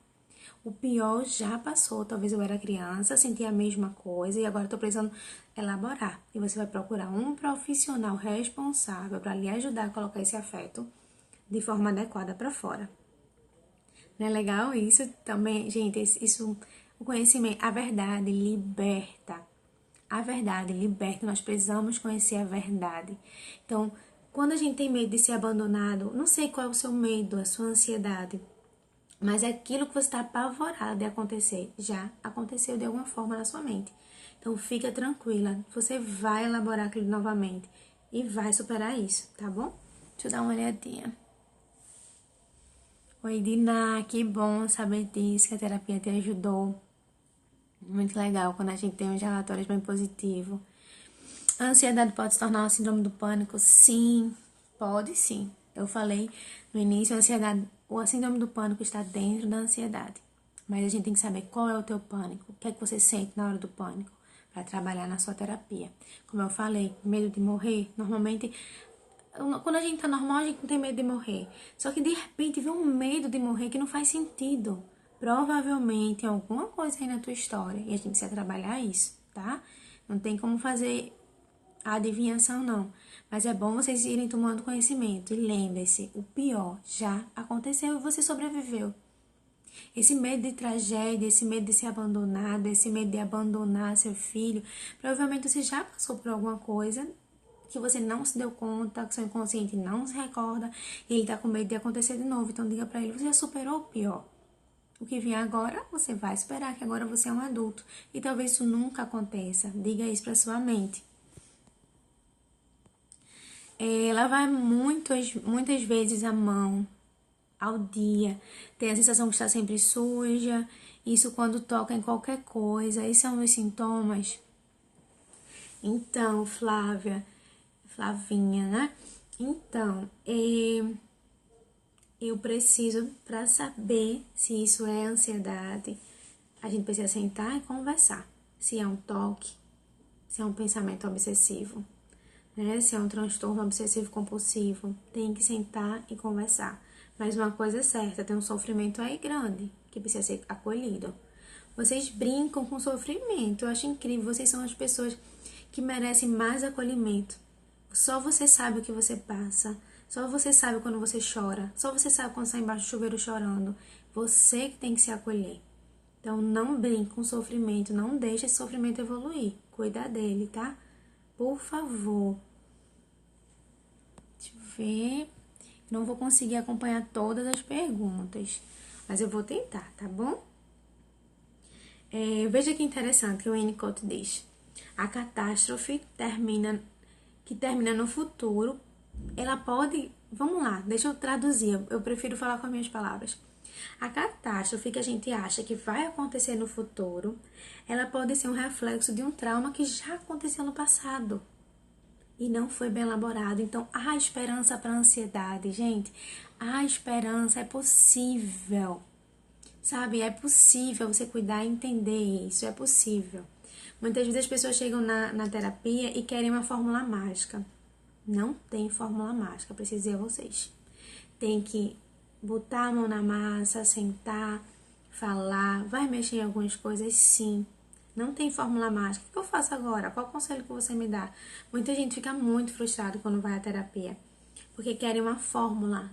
o pior já passou. Talvez eu era criança, sentia a mesma coisa e agora estou precisando elaborar. E você vai procurar um profissional responsável para lhe ajudar a colocar esse afeto de forma adequada para fora. Não é legal isso? Também, gente, o conhecimento, a verdade liberta. A verdade liberta, nós precisamos conhecer a verdade. Então, quando a gente tem medo de ser abandonado, não sei qual é o seu medo, a sua ansiedade, mas é aquilo que você está apavorado de acontecer, já aconteceu de alguma forma na sua mente. Então, fica tranquila, você vai elaborar aquilo novamente e vai superar isso, tá bom? Deixa eu dar uma olhadinha. Oi, Dina, que bom saber disso, que a terapia te ajudou. Muito legal quando a gente tem uns relatórios bem positivos. A ansiedade pode se tornar uma síndrome do pânico? Sim, pode sim. Eu falei no início, a síndrome do pânico está dentro da ansiedade. Mas a gente tem que saber qual é o teu pânico, o que é que você sente na hora do pânico, para trabalhar na sua terapia. Como eu falei, medo de morrer, normalmente, quando a gente tá normal, a gente não tem medo de morrer. Só que de repente vem um medo de morrer que não faz sentido. Provavelmente tem alguma coisa aí na tua história e a gente precisa trabalhar isso, tá? Não tem como fazer a adivinhação, não. Mas é bom vocês irem tomando conhecimento. E lembre-se, o pior já aconteceu e você sobreviveu. Esse medo de tragédia, esse medo de ser abandonado, esse medo de abandonar seu filho, provavelmente você já passou por alguma coisa que você não se deu conta, que seu inconsciente não se recorda, e ele tá com medo de acontecer de novo. Então diga pra ele, você já superou o pior. O que vier agora, você vai esperar, que agora você é um adulto. E talvez isso nunca aconteça. Diga isso pra sua mente. Lavar muitas vezes a mão ao dia. Tem a sensação que está sempre suja. Isso quando toca em qualquer coisa. Esses são os sintomas. Então, Flavinha, né? Então, eu preciso, para saber se isso é ansiedade, a gente precisa sentar e conversar. Se é um toque, se é um pensamento obsessivo, né? Se é um transtorno obsessivo compulsivo, tem que sentar e conversar. Mas uma coisa é certa, tem um sofrimento aí grande, que precisa ser acolhido. Vocês brincam com sofrimento, eu acho incrível, vocês são as pessoas que merecem mais acolhimento. Só você sabe o que você passa, só você sabe quando você chora, só você sabe quando está embaixo do chuveiro chorando. Você que tem que se acolher. Então não brinque com sofrimento, não deixe esse sofrimento evoluir, cuida dele, tá? Por favor. Deixa eu ver. Não vou conseguir acompanhar todas as perguntas, mas eu vou tentar, tá bom? Veja que interessante que o Winnicott diz. A catástrofe que termina no futuro, ela pode... Vamos lá, deixa eu traduzir, eu prefiro falar com as minhas palavras. A catástrofe que a gente acha que vai acontecer no futuro, ela pode ser um reflexo de um trauma que já aconteceu no passado e não foi bem elaborado. Então, há esperança para a ansiedade, gente. Há esperança, é possível. Sabe, é possível você cuidar e entender isso, é possível. Muitas vezes as pessoas chegam na terapia e querem uma fórmula mágica. Não tem fórmula mágica, preciso dizer a vocês. Tem que botar a mão na massa, sentar, falar, vai mexer em algumas coisas, sim. Não tem fórmula mágica. O que eu faço agora? Qual conselho que você me dá? Muita gente fica muito frustrada quando vai à terapia, porque querem uma fórmula.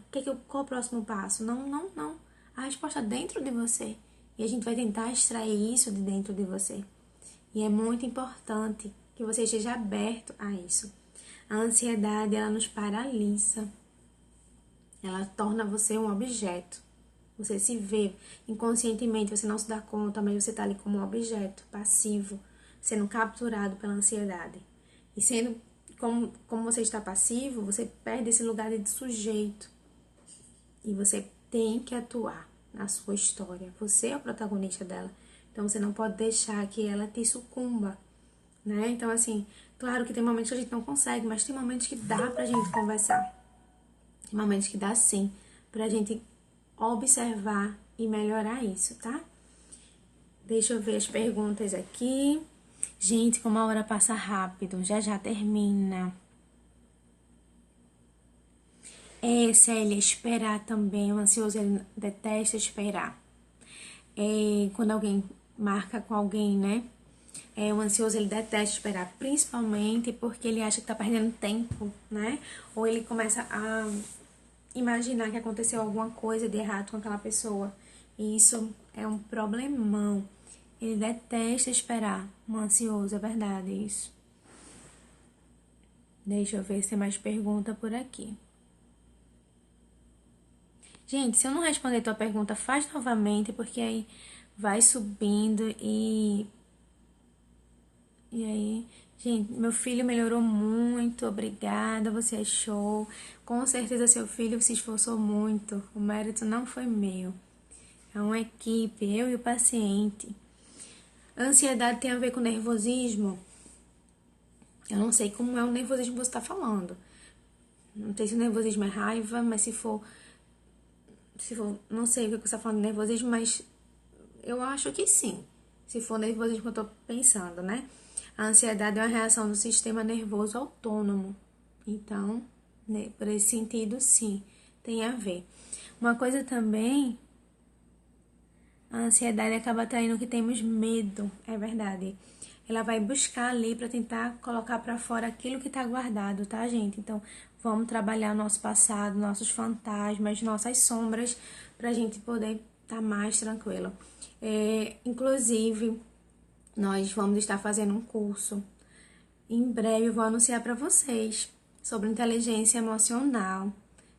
Qual é o próximo passo? Não. A resposta é dentro de você. E a gente vai tentar extrair isso de dentro de você. E é muito importante que você esteja aberto a isso. A ansiedade, ela nos paralisa. Ela torna você um objeto. Você se vê inconscientemente, você não se dá conta, mas você está ali como um objeto passivo, sendo capturado pela ansiedade. E sendo, como você está passivo, você perde esse lugar de sujeito. E você tem que atuar na sua história. Você é o protagonista dela. Então, você não pode deixar que ela te sucumba, né? Então, assim, claro que tem momentos que a gente não consegue, mas tem momentos que dá pra gente conversar. Tem momentos que dá, sim, pra gente observar e melhorar isso, tá? Deixa eu ver as perguntas aqui. Gente, como a hora passa rápido, já termina. Célia, esperar também. O ansioso, ele detesta esperar. Quando alguém marca com alguém, né? O ansioso, ele detesta esperar, principalmente porque ele acha que tá perdendo tempo, né? Ou ele começa a imaginar que aconteceu alguma coisa de errado com aquela pessoa. E isso é um problemão. Ele detesta esperar. Um ansioso, é verdade isso. Deixa eu ver se tem mais pergunta por aqui. Gente, se eu não responder tua pergunta, faz novamente, porque aí vai subindo e aí, gente, meu filho melhorou muito, obrigada, você é show. Com certeza seu filho se esforçou muito, o mérito não foi meu. É uma equipe, eu e o paciente. A ansiedade tem a ver com nervosismo? Eu não sei como é o nervosismo que você está falando. Não sei se o nervosismo é raiva, mas se for, não sei o que você está falando de nervosismo, mas eu acho que sim. Se for nervosismo que eu tô pensando, né? A ansiedade é uma reação do sistema nervoso autônomo. Então, né, por esse sentido, sim, tem a ver. Uma coisa também, a ansiedade acaba atraindo o que temos medo, é verdade. Ela vai buscar ali para tentar colocar para fora aquilo que tá guardado, tá, gente? Então, vamos trabalhar nosso passado, nossos fantasmas, nossas sombras, pra gente poder tá mais tranquilo. Inclusive, nós vamos estar fazendo um curso. Em breve eu vou anunciar para vocês sobre inteligência emocional.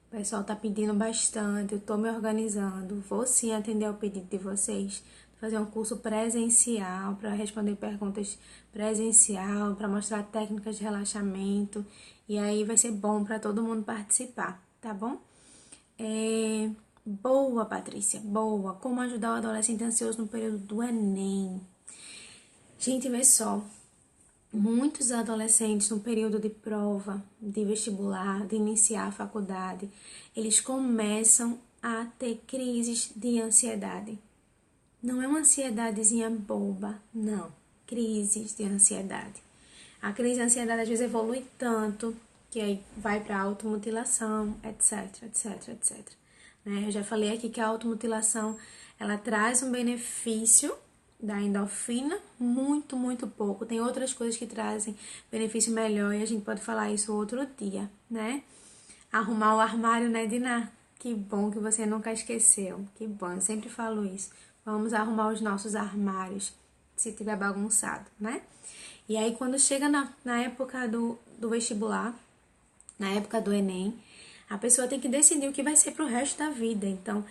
O pessoal tá pedindo bastante, eu tô me organizando. Vou sim atender ao pedido de vocês. Fazer um curso presencial para responder perguntas presencial, para mostrar técnicas de relaxamento. E aí vai ser bom para todo mundo participar, tá bom? Boa, Patrícia, boa. Como ajudar o adolescente ansioso no período do Enem? Gente, vê só. Muitos adolescentes no período de prova, de vestibular, de iniciar a faculdade, eles começam a ter crises de ansiedade. Não é uma ansiedadezinha boba, não. Crises de ansiedade. A crise de ansiedade às vezes evolui tanto que aí vai para automutilação, etc, etc, etc. Né? Eu já falei aqui que a automutilação, ela traz um benefício da endorfina, muito, muito pouco. Tem outras coisas que trazem benefício melhor e a gente pode falar isso outro dia, né? Arrumar o armário, né, Diná? Que bom que você nunca esqueceu. Que bom, eu sempre falo isso. Vamos arrumar os nossos armários, se tiver bagunçado, né? E aí, quando chega na época do vestibular, na época do Enem, a pessoa tem que decidir o que vai ser pro resto da vida. Então,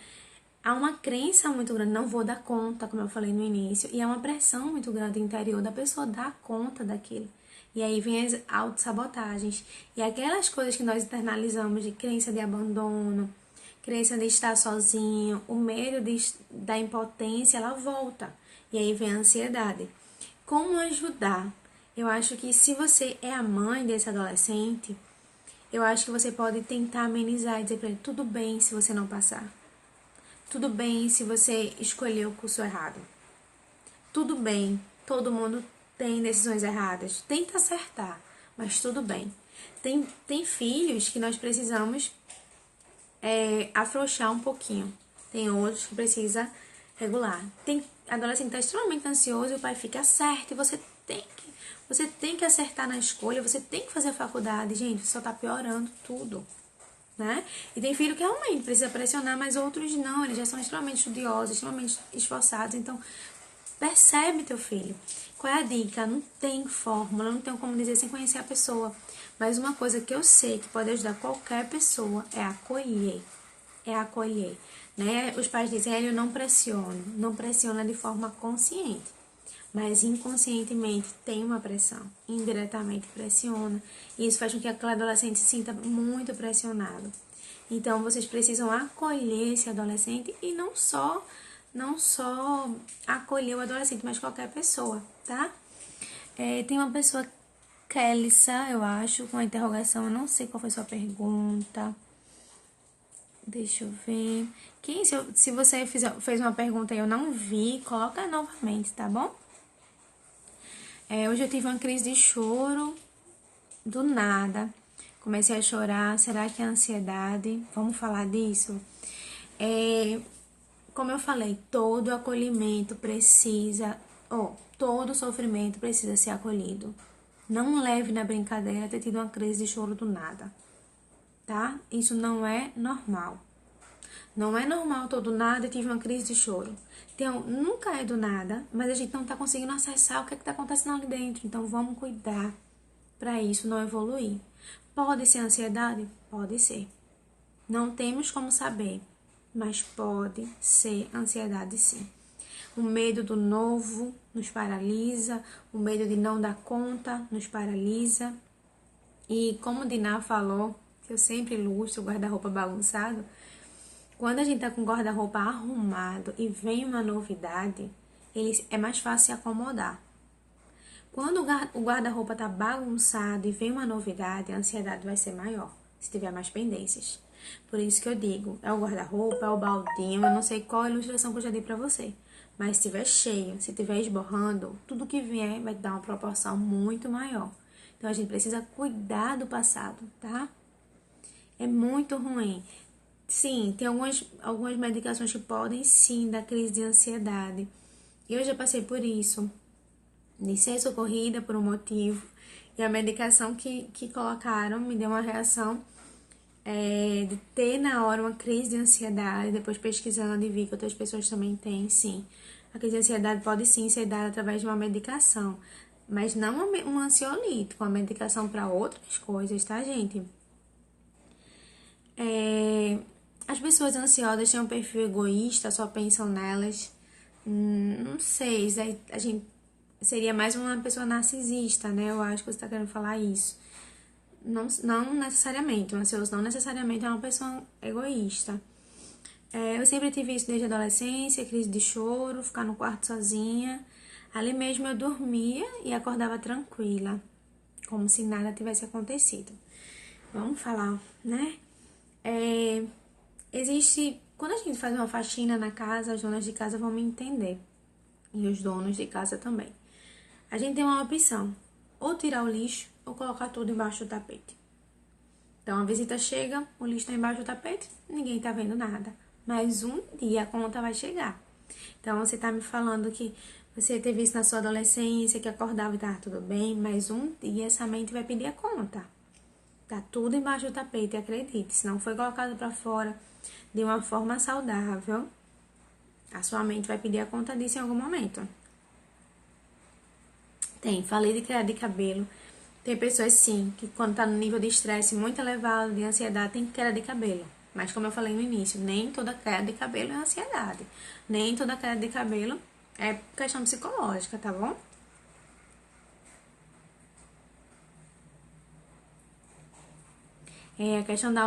há uma crença muito grande, não vou dar conta, como eu falei no início, e há uma pressão muito grande interior da pessoa dar conta daquilo. E aí vem as autossabotagens. E aquelas coisas que nós internalizamos de crença de abandono, crença de estar sozinho, o medo da impotência, ela volta. E aí vem a ansiedade. Como ajudar? Eu acho que se você é a mãe desse adolescente, eu acho que você pode tentar amenizar e dizer para ele, tudo bem se você não passar. Tudo bem se você escolheu o curso errado. Tudo bem, todo mundo tem decisões erradas. Tenta acertar, mas tudo bem. Tem filhos que nós precisamos afrouxar um pouquinho. Tem outros que precisa regular. Tem adolescente que está extremamente ansioso e o pai fica certo e você tem que acertar na escolha, você tem que fazer a faculdade. Gente, só tá piorando tudo. Né? E tem filho que realmente precisa pressionar, mas outros não, eles já são extremamente estudiosos, extremamente esforçados, então percebe teu filho. Qual é a dica? Não tem fórmula, não tem como dizer sem conhecer a pessoa, mas uma coisa que eu sei que pode ajudar qualquer pessoa é acolher, né? Os pais dizem, ele não pressiona de forma consciente, mas inconscientemente tem uma pressão, indiretamente pressiona, e isso faz com que aquele adolescente se sinta muito pressionado. Então, vocês precisam acolher esse adolescente e não só acolher o adolescente, mas qualquer pessoa, tá? Tem uma pessoa, Kelissa, eu acho, com a interrogação, eu não sei qual foi sua pergunta. Deixa eu ver. Se você fez uma pergunta e eu não vi, coloca novamente, tá bom? Hoje eu tive uma crise de choro, do nada. Comecei a chorar, será que é ansiedade? Vamos falar disso? Como eu falei, todo acolhimento precisa, todo sofrimento precisa ser acolhido. Não leve na brincadeira ter tido uma crise de choro do nada, tá? Isso não é normal. Não é normal todo nada, eu tive uma crise de choro. Então, nunca é do nada, mas a gente não tá conseguindo acessar o que tá acontecendo ali dentro. Então, vamos cuidar para isso não evoluir. Pode ser ansiedade? Pode ser. Não temos como saber, mas pode ser ansiedade sim. O medo do novo nos paralisa, o medo de não dar conta nos paralisa. E como o Diná falou, que eu sempre ilustro o guarda-roupa bagunçado, quando a gente tá com o guarda-roupa arrumado e vem uma novidade, é mais fácil se acomodar. Quando o guarda-roupa tá bagunçado e vem uma novidade, a ansiedade vai ser maior, se tiver mais pendências. Por isso que eu digo, é o guarda-roupa, é o baldinho, eu não sei qual a ilustração que eu já dei pra você. Mas se tiver cheio, se tiver esborrando, tudo que vier vai dar uma proporção muito maior. Então, a gente precisa cuidar do passado, tá? É muito ruim. Sim, tem algumas medicações que podem sim dar crise de ansiedade. Eu já passei por isso. De ser socorrida por um motivo. E a medicação que colocaram me deu uma reação de ter na hora uma crise de ansiedade, depois pesquisando e vi que outras pessoas também têm, sim. A crise de ansiedade pode sim ser dada através de uma medicação, mas não um ansiolítico, uma medicação para outras coisas, tá, gente? As pessoas ansiosas têm um perfil egoísta, só pensam nelas. Não sei, a gente seria mais uma pessoa narcisista, né? Eu acho que você tá querendo falar isso. Não necessariamente, um ansioso não necessariamente é uma pessoa egoísta. Eu sempre tive isso desde a adolescência, crise de choro, ficar no quarto sozinha. Ali mesmo eu dormia e acordava tranquila, como se nada tivesse acontecido. Vamos falar, né? Quando a gente faz uma faxina na casa, as donas de casa vão me entender. E os donos de casa também. A gente tem uma opção, ou tirar o lixo, ou colocar tudo embaixo do tapete. Então, a visita chega, o lixo tá embaixo do tapete, ninguém tá vendo nada. Mas um dia a conta vai chegar. Então, você tá me falando que você teve isso na sua adolescência, que acordava e tava tudo bem, mas um dia essa mente vai pedir a conta. Tá tudo embaixo do tapete, acredite. Se não foi colocado pra fora de uma forma saudável, a sua mente vai pedir a conta disso em algum momento. Falei de queda de cabelo. Tem pessoas, sim, que quando tá no nível de estresse muito elevado, de ansiedade, tem queda de cabelo. Mas como eu falei no início, nem toda queda de cabelo é ansiedade. Nem toda queda de cabelo é questão psicológica, tá bom? É a questão da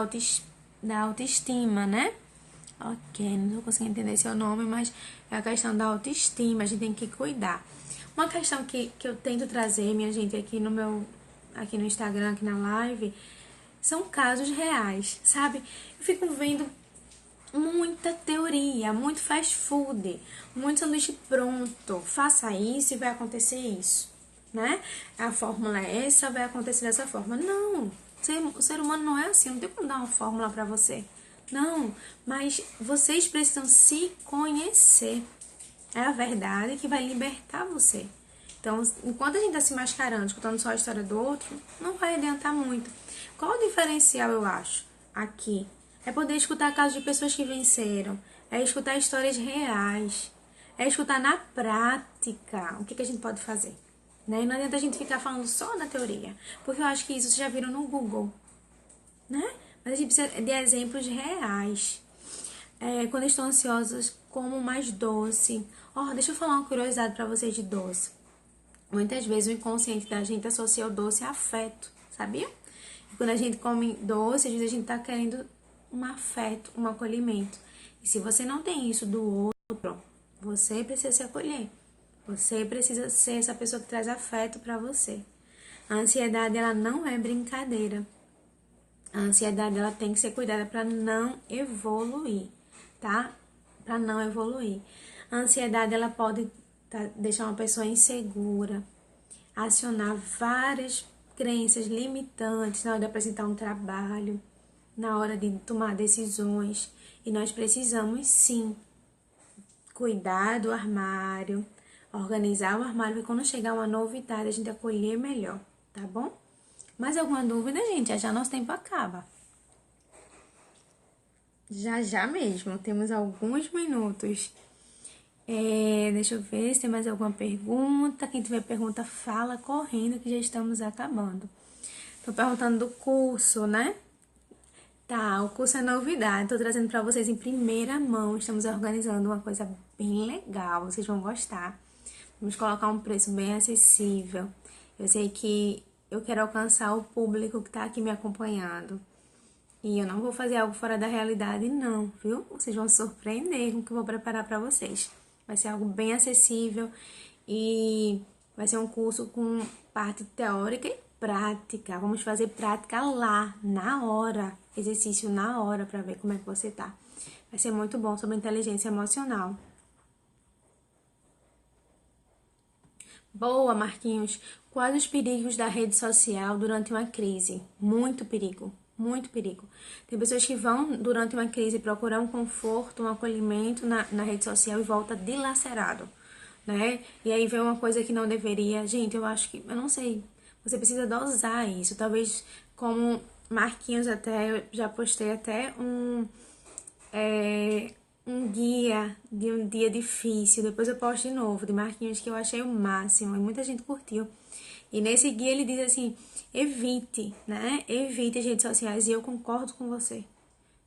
autoestima, né? Ok, não tô conseguindo entender seu nome, mas é a questão da autoestima, a gente tem que cuidar. Uma questão que eu tento trazer, minha gente, aqui no Instagram, aqui na live, são casos reais, sabe? Eu fico vendo muita teoria, muito fast food, muito sanduíche pronto. Faça isso e vai acontecer isso, né? A fórmula é essa, vai acontecer dessa forma. Não, o ser humano não é assim, não tem como dar uma fórmula pra você. Não, mas vocês precisam se conhecer. É a verdade que vai libertar você. Então, enquanto a gente tá se mascarando, escutando só a história do outro, não vai adiantar muito. Qual o diferencial, eu acho, aqui? É poder escutar casos de pessoas que venceram. É escutar histórias reais. É escutar na prática o que a gente pode fazer. Né? E não adianta a gente ficar falando só na teoria. Porque eu acho que isso vocês já viram no Google. Né? Mas a gente precisa de exemplos reais. Quando estou ansiosa, como mais doce. Deixa eu falar uma curiosidade pra vocês de doce. Muitas vezes o inconsciente da gente associa o doce a afeto, sabia? E quando a gente come doce, às vezes a gente tá querendo um afeto, um acolhimento. E se você não tem isso do outro, você precisa se acolher. Você precisa ser essa pessoa que traz afeto pra você. A ansiedade, ela não é brincadeira. A ansiedade, ela tem que ser cuidada para não evoluir, tá? Para não evoluir. A ansiedade, ela pode deixar uma pessoa insegura, acionar várias crenças limitantes na hora de apresentar um trabalho, na hora de tomar decisões. E nós precisamos, sim, cuidar do armário, organizar o armário, e quando chegar uma novidade, a gente acolher melhor, tá bom? Mais alguma dúvida, gente? Já já nosso tempo acaba. Já já mesmo, temos alguns minutos. Deixa eu ver se tem mais alguma pergunta. Quem tiver pergunta, fala correndo que já estamos acabando. Tô perguntando do curso, né? Tá, o curso é novidade. Tô trazendo pra vocês em primeira mão. Estamos organizando uma coisa bem legal. Vocês vão gostar. Vamos colocar um preço bem acessível. Eu sei que eu quero alcançar o público que tá aqui me acompanhando. E eu não vou fazer algo fora da realidade, não, viu? Vocês vão se surpreender com o que eu vou preparar pra vocês. Vai ser algo bem acessível e vai ser um curso com parte teórica e prática. Vamos fazer prática lá, na hora. Exercício na hora pra ver como é que você tá. Vai ser muito bom sobre inteligência emocional. Boa, Marquinhos. Quais os perigos da rede social durante uma crise? Muito perigo, muito perigo. Tem pessoas que vão, durante uma crise, procurar um conforto, um acolhimento na rede social e volta dilacerado, né? E aí vem uma coisa que não deveria. Gente, eu acho que, eu não sei, você precisa dosar isso. Talvez como Marquinhos até, eu já postei até um guia de um dia difícil. Depois eu posto de novo, de Marquinhos, que eu achei o máximo. E muita gente curtiu. E nesse guia ele diz assim, evite, né? Evite as redes sociais. E eu concordo com você.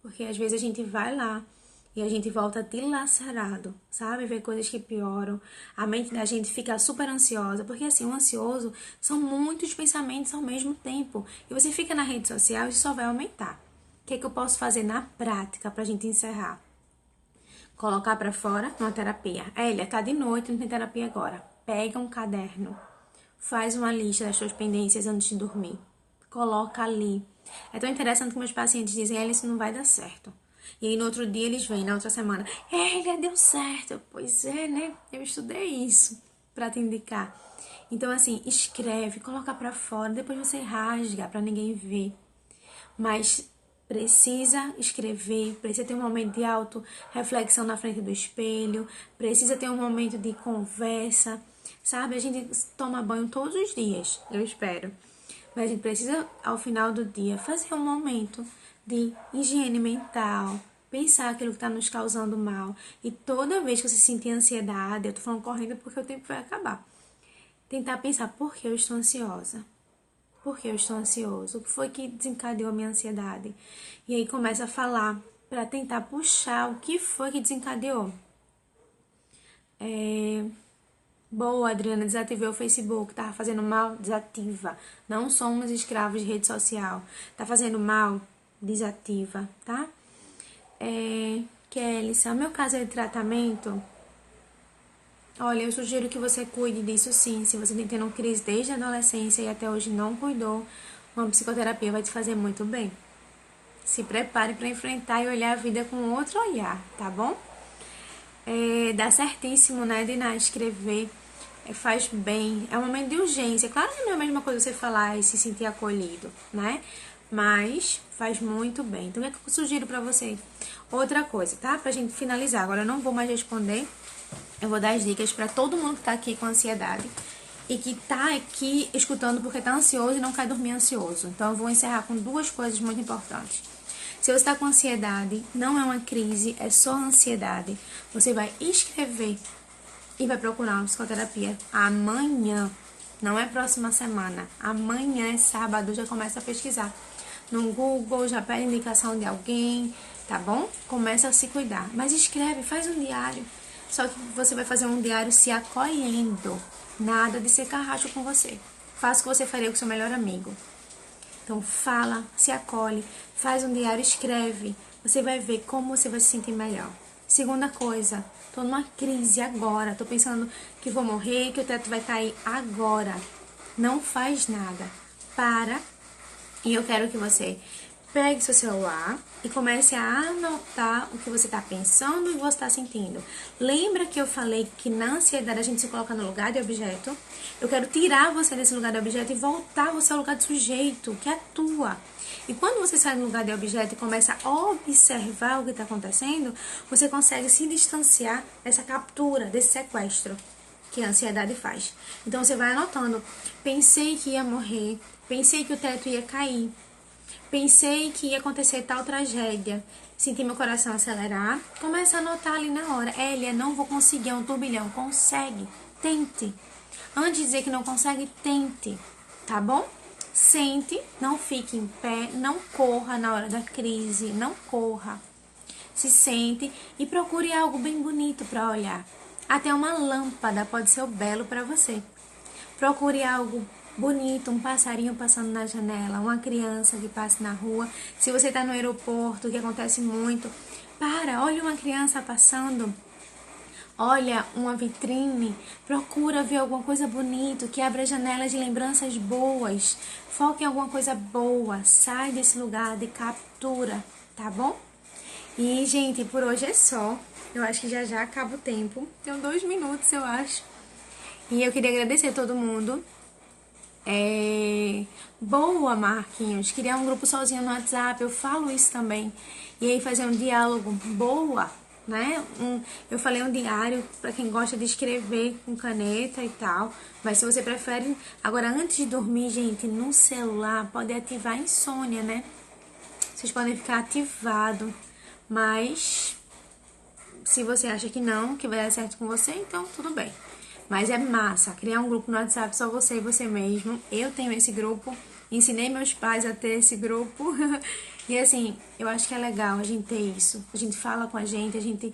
Porque às vezes a gente vai lá e a gente volta dilacerado, sabe? Ver coisas que pioram. A mente da gente fica super ansiosa. Porque assim, o ansioso são muitos pensamentos ao mesmo tempo. E você fica na rede social e isso só vai aumentar. O que é que eu posso fazer na prática pra gente encerrar? Colocar pra fora numa terapia. Elia, tá de noite, não tem terapia agora. Pega um caderno. Faz uma lista das suas pendências antes de dormir. Coloca ali. É tão interessante que meus pacientes dizem, Elia, isso não vai dar certo. E aí no outro dia eles vêm, na outra semana, Elia, deu certo. Pois é, né? Eu estudei isso pra te indicar. Então assim, escreve, coloca pra fora, depois você rasga pra ninguém ver. Mas precisa escrever, precisa ter um momento de auto-reflexão na frente do espelho, precisa ter um momento de conversa, sabe? A gente toma banho todos os dias, eu espero. Mas a gente precisa, ao final do dia, fazer um momento de higiene mental, pensar aquilo que está nos causando mal. E toda vez que você sentir ansiedade, eu tô falando correndo porque o tempo vai acabar. Tentar pensar, por que eu estou ansiosa? Por que eu estou ansioso? O que foi que desencadeou a minha ansiedade? E aí começa a falar para tentar puxar o que foi que desencadeou. Boa, Adriana, desativei o Facebook, tava fazendo mal? Desativa. Não somos escravos de rede social. Tá fazendo mal? Desativa, tá? Kelly, se é o meu caso é de tratamento, olha, eu sugiro que você cuide disso sim. Se você tem tendo crise desde a adolescência e até hoje não cuidou, uma psicoterapia vai te fazer muito bem. Se prepare para enfrentar e olhar a vida com outro olhar, tá bom? Dá certíssimo, né, Dina, escrever. Faz bem. É um momento de urgência. Claro que não é a mesma coisa você falar e se sentir acolhido, né? Mas faz muito bem. Então, o que é que eu sugiro pra você? Outra coisa, tá? Pra gente finalizar. Agora eu não vou mais responder. Eu vou dar as dicas pra todo mundo que tá aqui com ansiedade e que tá aqui escutando porque tá ansioso e não quer dormir ansioso. Então, eu vou encerrar com duas coisas muito importantes. Se você está com ansiedade, não é uma crise, é só ansiedade. Você vai escrever e vai procurar uma psicoterapia amanhã. Não é próxima semana. Amanhã é sábado, já começa a pesquisar no Google, já pede indicação de alguém, tá bom? Começa a se cuidar. Mas escreve, faz um diário. Só que você vai fazer um diário se acolhendo. Nada de ser carrasco com você. Faça o que você faria com seu melhor amigo. Então fala, se acolhe, faz um diário, escreve. Você vai ver como você vai se sentir melhor. Segunda coisa, tô numa crise agora, tô pensando que vou morrer, que o teto vai cair agora. Não faz nada. Para. E eu quero que você pegue seu celular e comece a anotar o que você está pensando e você está sentindo. Lembra que eu falei que na ansiedade a gente se coloca no lugar de objeto? Eu quero tirar você desse lugar de objeto e voltar você ao lugar de sujeito, que é tua. E quando você sai do lugar de objeto e começa a observar o que está acontecendo, você consegue se distanciar dessa captura, desse sequestro que a ansiedade faz. Então você vai anotando. Pensei que ia morrer, pensei que o teto ia cair, pensei que ia acontecer tal tragédia, senti meu coração acelerar. Começa a anotar ali na hora. Elia, não vou conseguir, é um turbilhão. Consegue, tente. Antes de dizer que não consegue, tente, tá bom? Sente, não fique em pé, não corra na hora da crise, não corra. Se sente e procure algo bem bonito para olhar. Até uma lâmpada pode ser o belo para você. Procure algo bonito, um passarinho passando na janela, uma criança que passe na rua. Se você está no aeroporto, que acontece muito, olha uma criança passando. Olha uma vitrine, procura ver alguma coisa bonita, que abra janelas de lembranças boas. Foque em alguma coisa boa, sai desse lugar de captura, tá bom? E, gente, por hoje é só. Eu acho que já acaba o tempo. Tem 2 minutos, eu acho. E eu queria agradecer a todo mundo. Boa, Marquinhos. Criar um grupo sozinho no WhatsApp, eu falo isso também. E aí fazer um diálogo. Boa. né? Eu falei um diário para quem gosta de escrever com caneta e tal, mas se você prefere... Agora, antes de dormir, gente, no celular pode ativar a insônia, né? Vocês podem ficar ativado, mas se você acha que não, que vai dar certo com você, então tudo bem. Mas é massa, criar um grupo no WhatsApp, só você e você mesmo. Eu tenho esse grupo, ensinei meus pais a ter esse grupo. E assim, eu acho que é legal a gente ter isso. A gente fala com a gente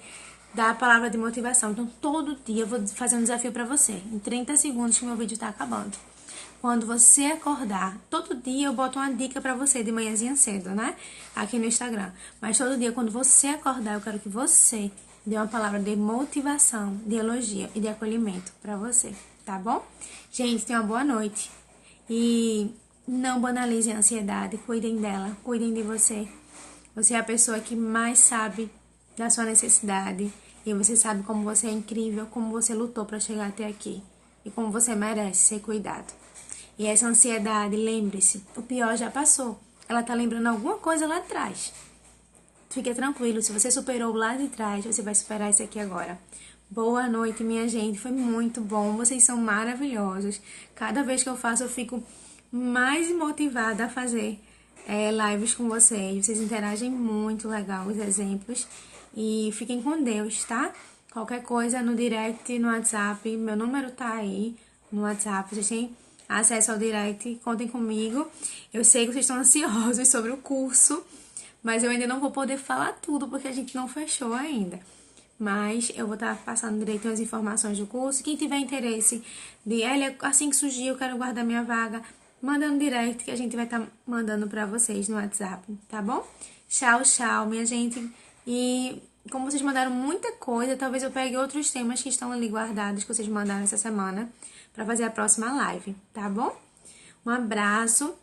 dá a palavra de motivação. Então, todo dia eu vou fazer um desafio pra você. Em 30 segundos que meu vídeo tá acabando. Quando você acordar, todo dia eu boto uma dica pra você de manhãzinha cedo, né? Aqui no Instagram. Mas todo dia, quando você acordar, eu quero que você dê uma palavra de motivação, de elogio e de acolhimento pra você, tá bom? Gente, tenha uma boa noite. E não banalizem a ansiedade, cuidem dela, cuidem de você. Você é a pessoa que mais sabe da sua necessidade. E você sabe como você é incrível, como você lutou pra chegar até aqui. E como você merece ser cuidado. E essa ansiedade, lembre-se, o pior já passou. Ela tá lembrando alguma coisa lá atrás. Fique tranquilo, se você superou lá de trás, você vai superar isso aqui agora. Boa noite, minha gente, foi muito bom, vocês são maravilhosos. Cada vez que eu faço, eu fico mais motivada a fazer lives com vocês. Vocês interagem muito legal, os exemplos. E fiquem com Deus, tá? Qualquer coisa no direct, no WhatsApp, meu número tá aí no WhatsApp, vocês têm acesso ao direct, contem comigo. Eu sei que vocês estão ansiosos sobre o curso, mas eu ainda não vou poder falar tudo, porque a gente não fechou ainda. Mas eu vou estar passando direito as informações do curso. Quem tiver interesse de Elia, assim que surgir, eu quero guardar minha vaga, manda no direct que a gente vai estar mandando pra vocês no WhatsApp, tá bom? Tchau, tchau, minha gente. E como vocês mandaram muita coisa, talvez eu pegue outros temas que estão ali guardados, que vocês mandaram essa semana, pra fazer a próxima live, tá bom? Um abraço.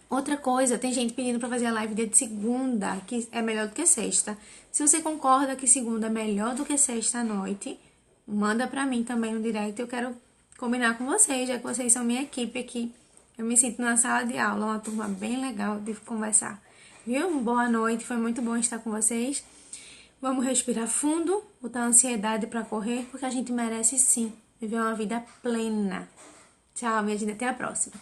Outra coisa, tem gente pedindo pra fazer a live dia de segunda, que é melhor do que sexta. Se você concorda que segunda é melhor do que sexta à noite, manda pra mim também no direct. Eu quero combinar com vocês, já que vocês são minha equipe aqui. Eu me sinto na sala de aula, uma turma bem legal de conversar. Viu? Boa noite, foi muito bom estar com vocês. Vamos respirar fundo, botar a ansiedade pra correr, porque a gente merece sim viver uma vida plena. Tchau, minha gente, até a próxima.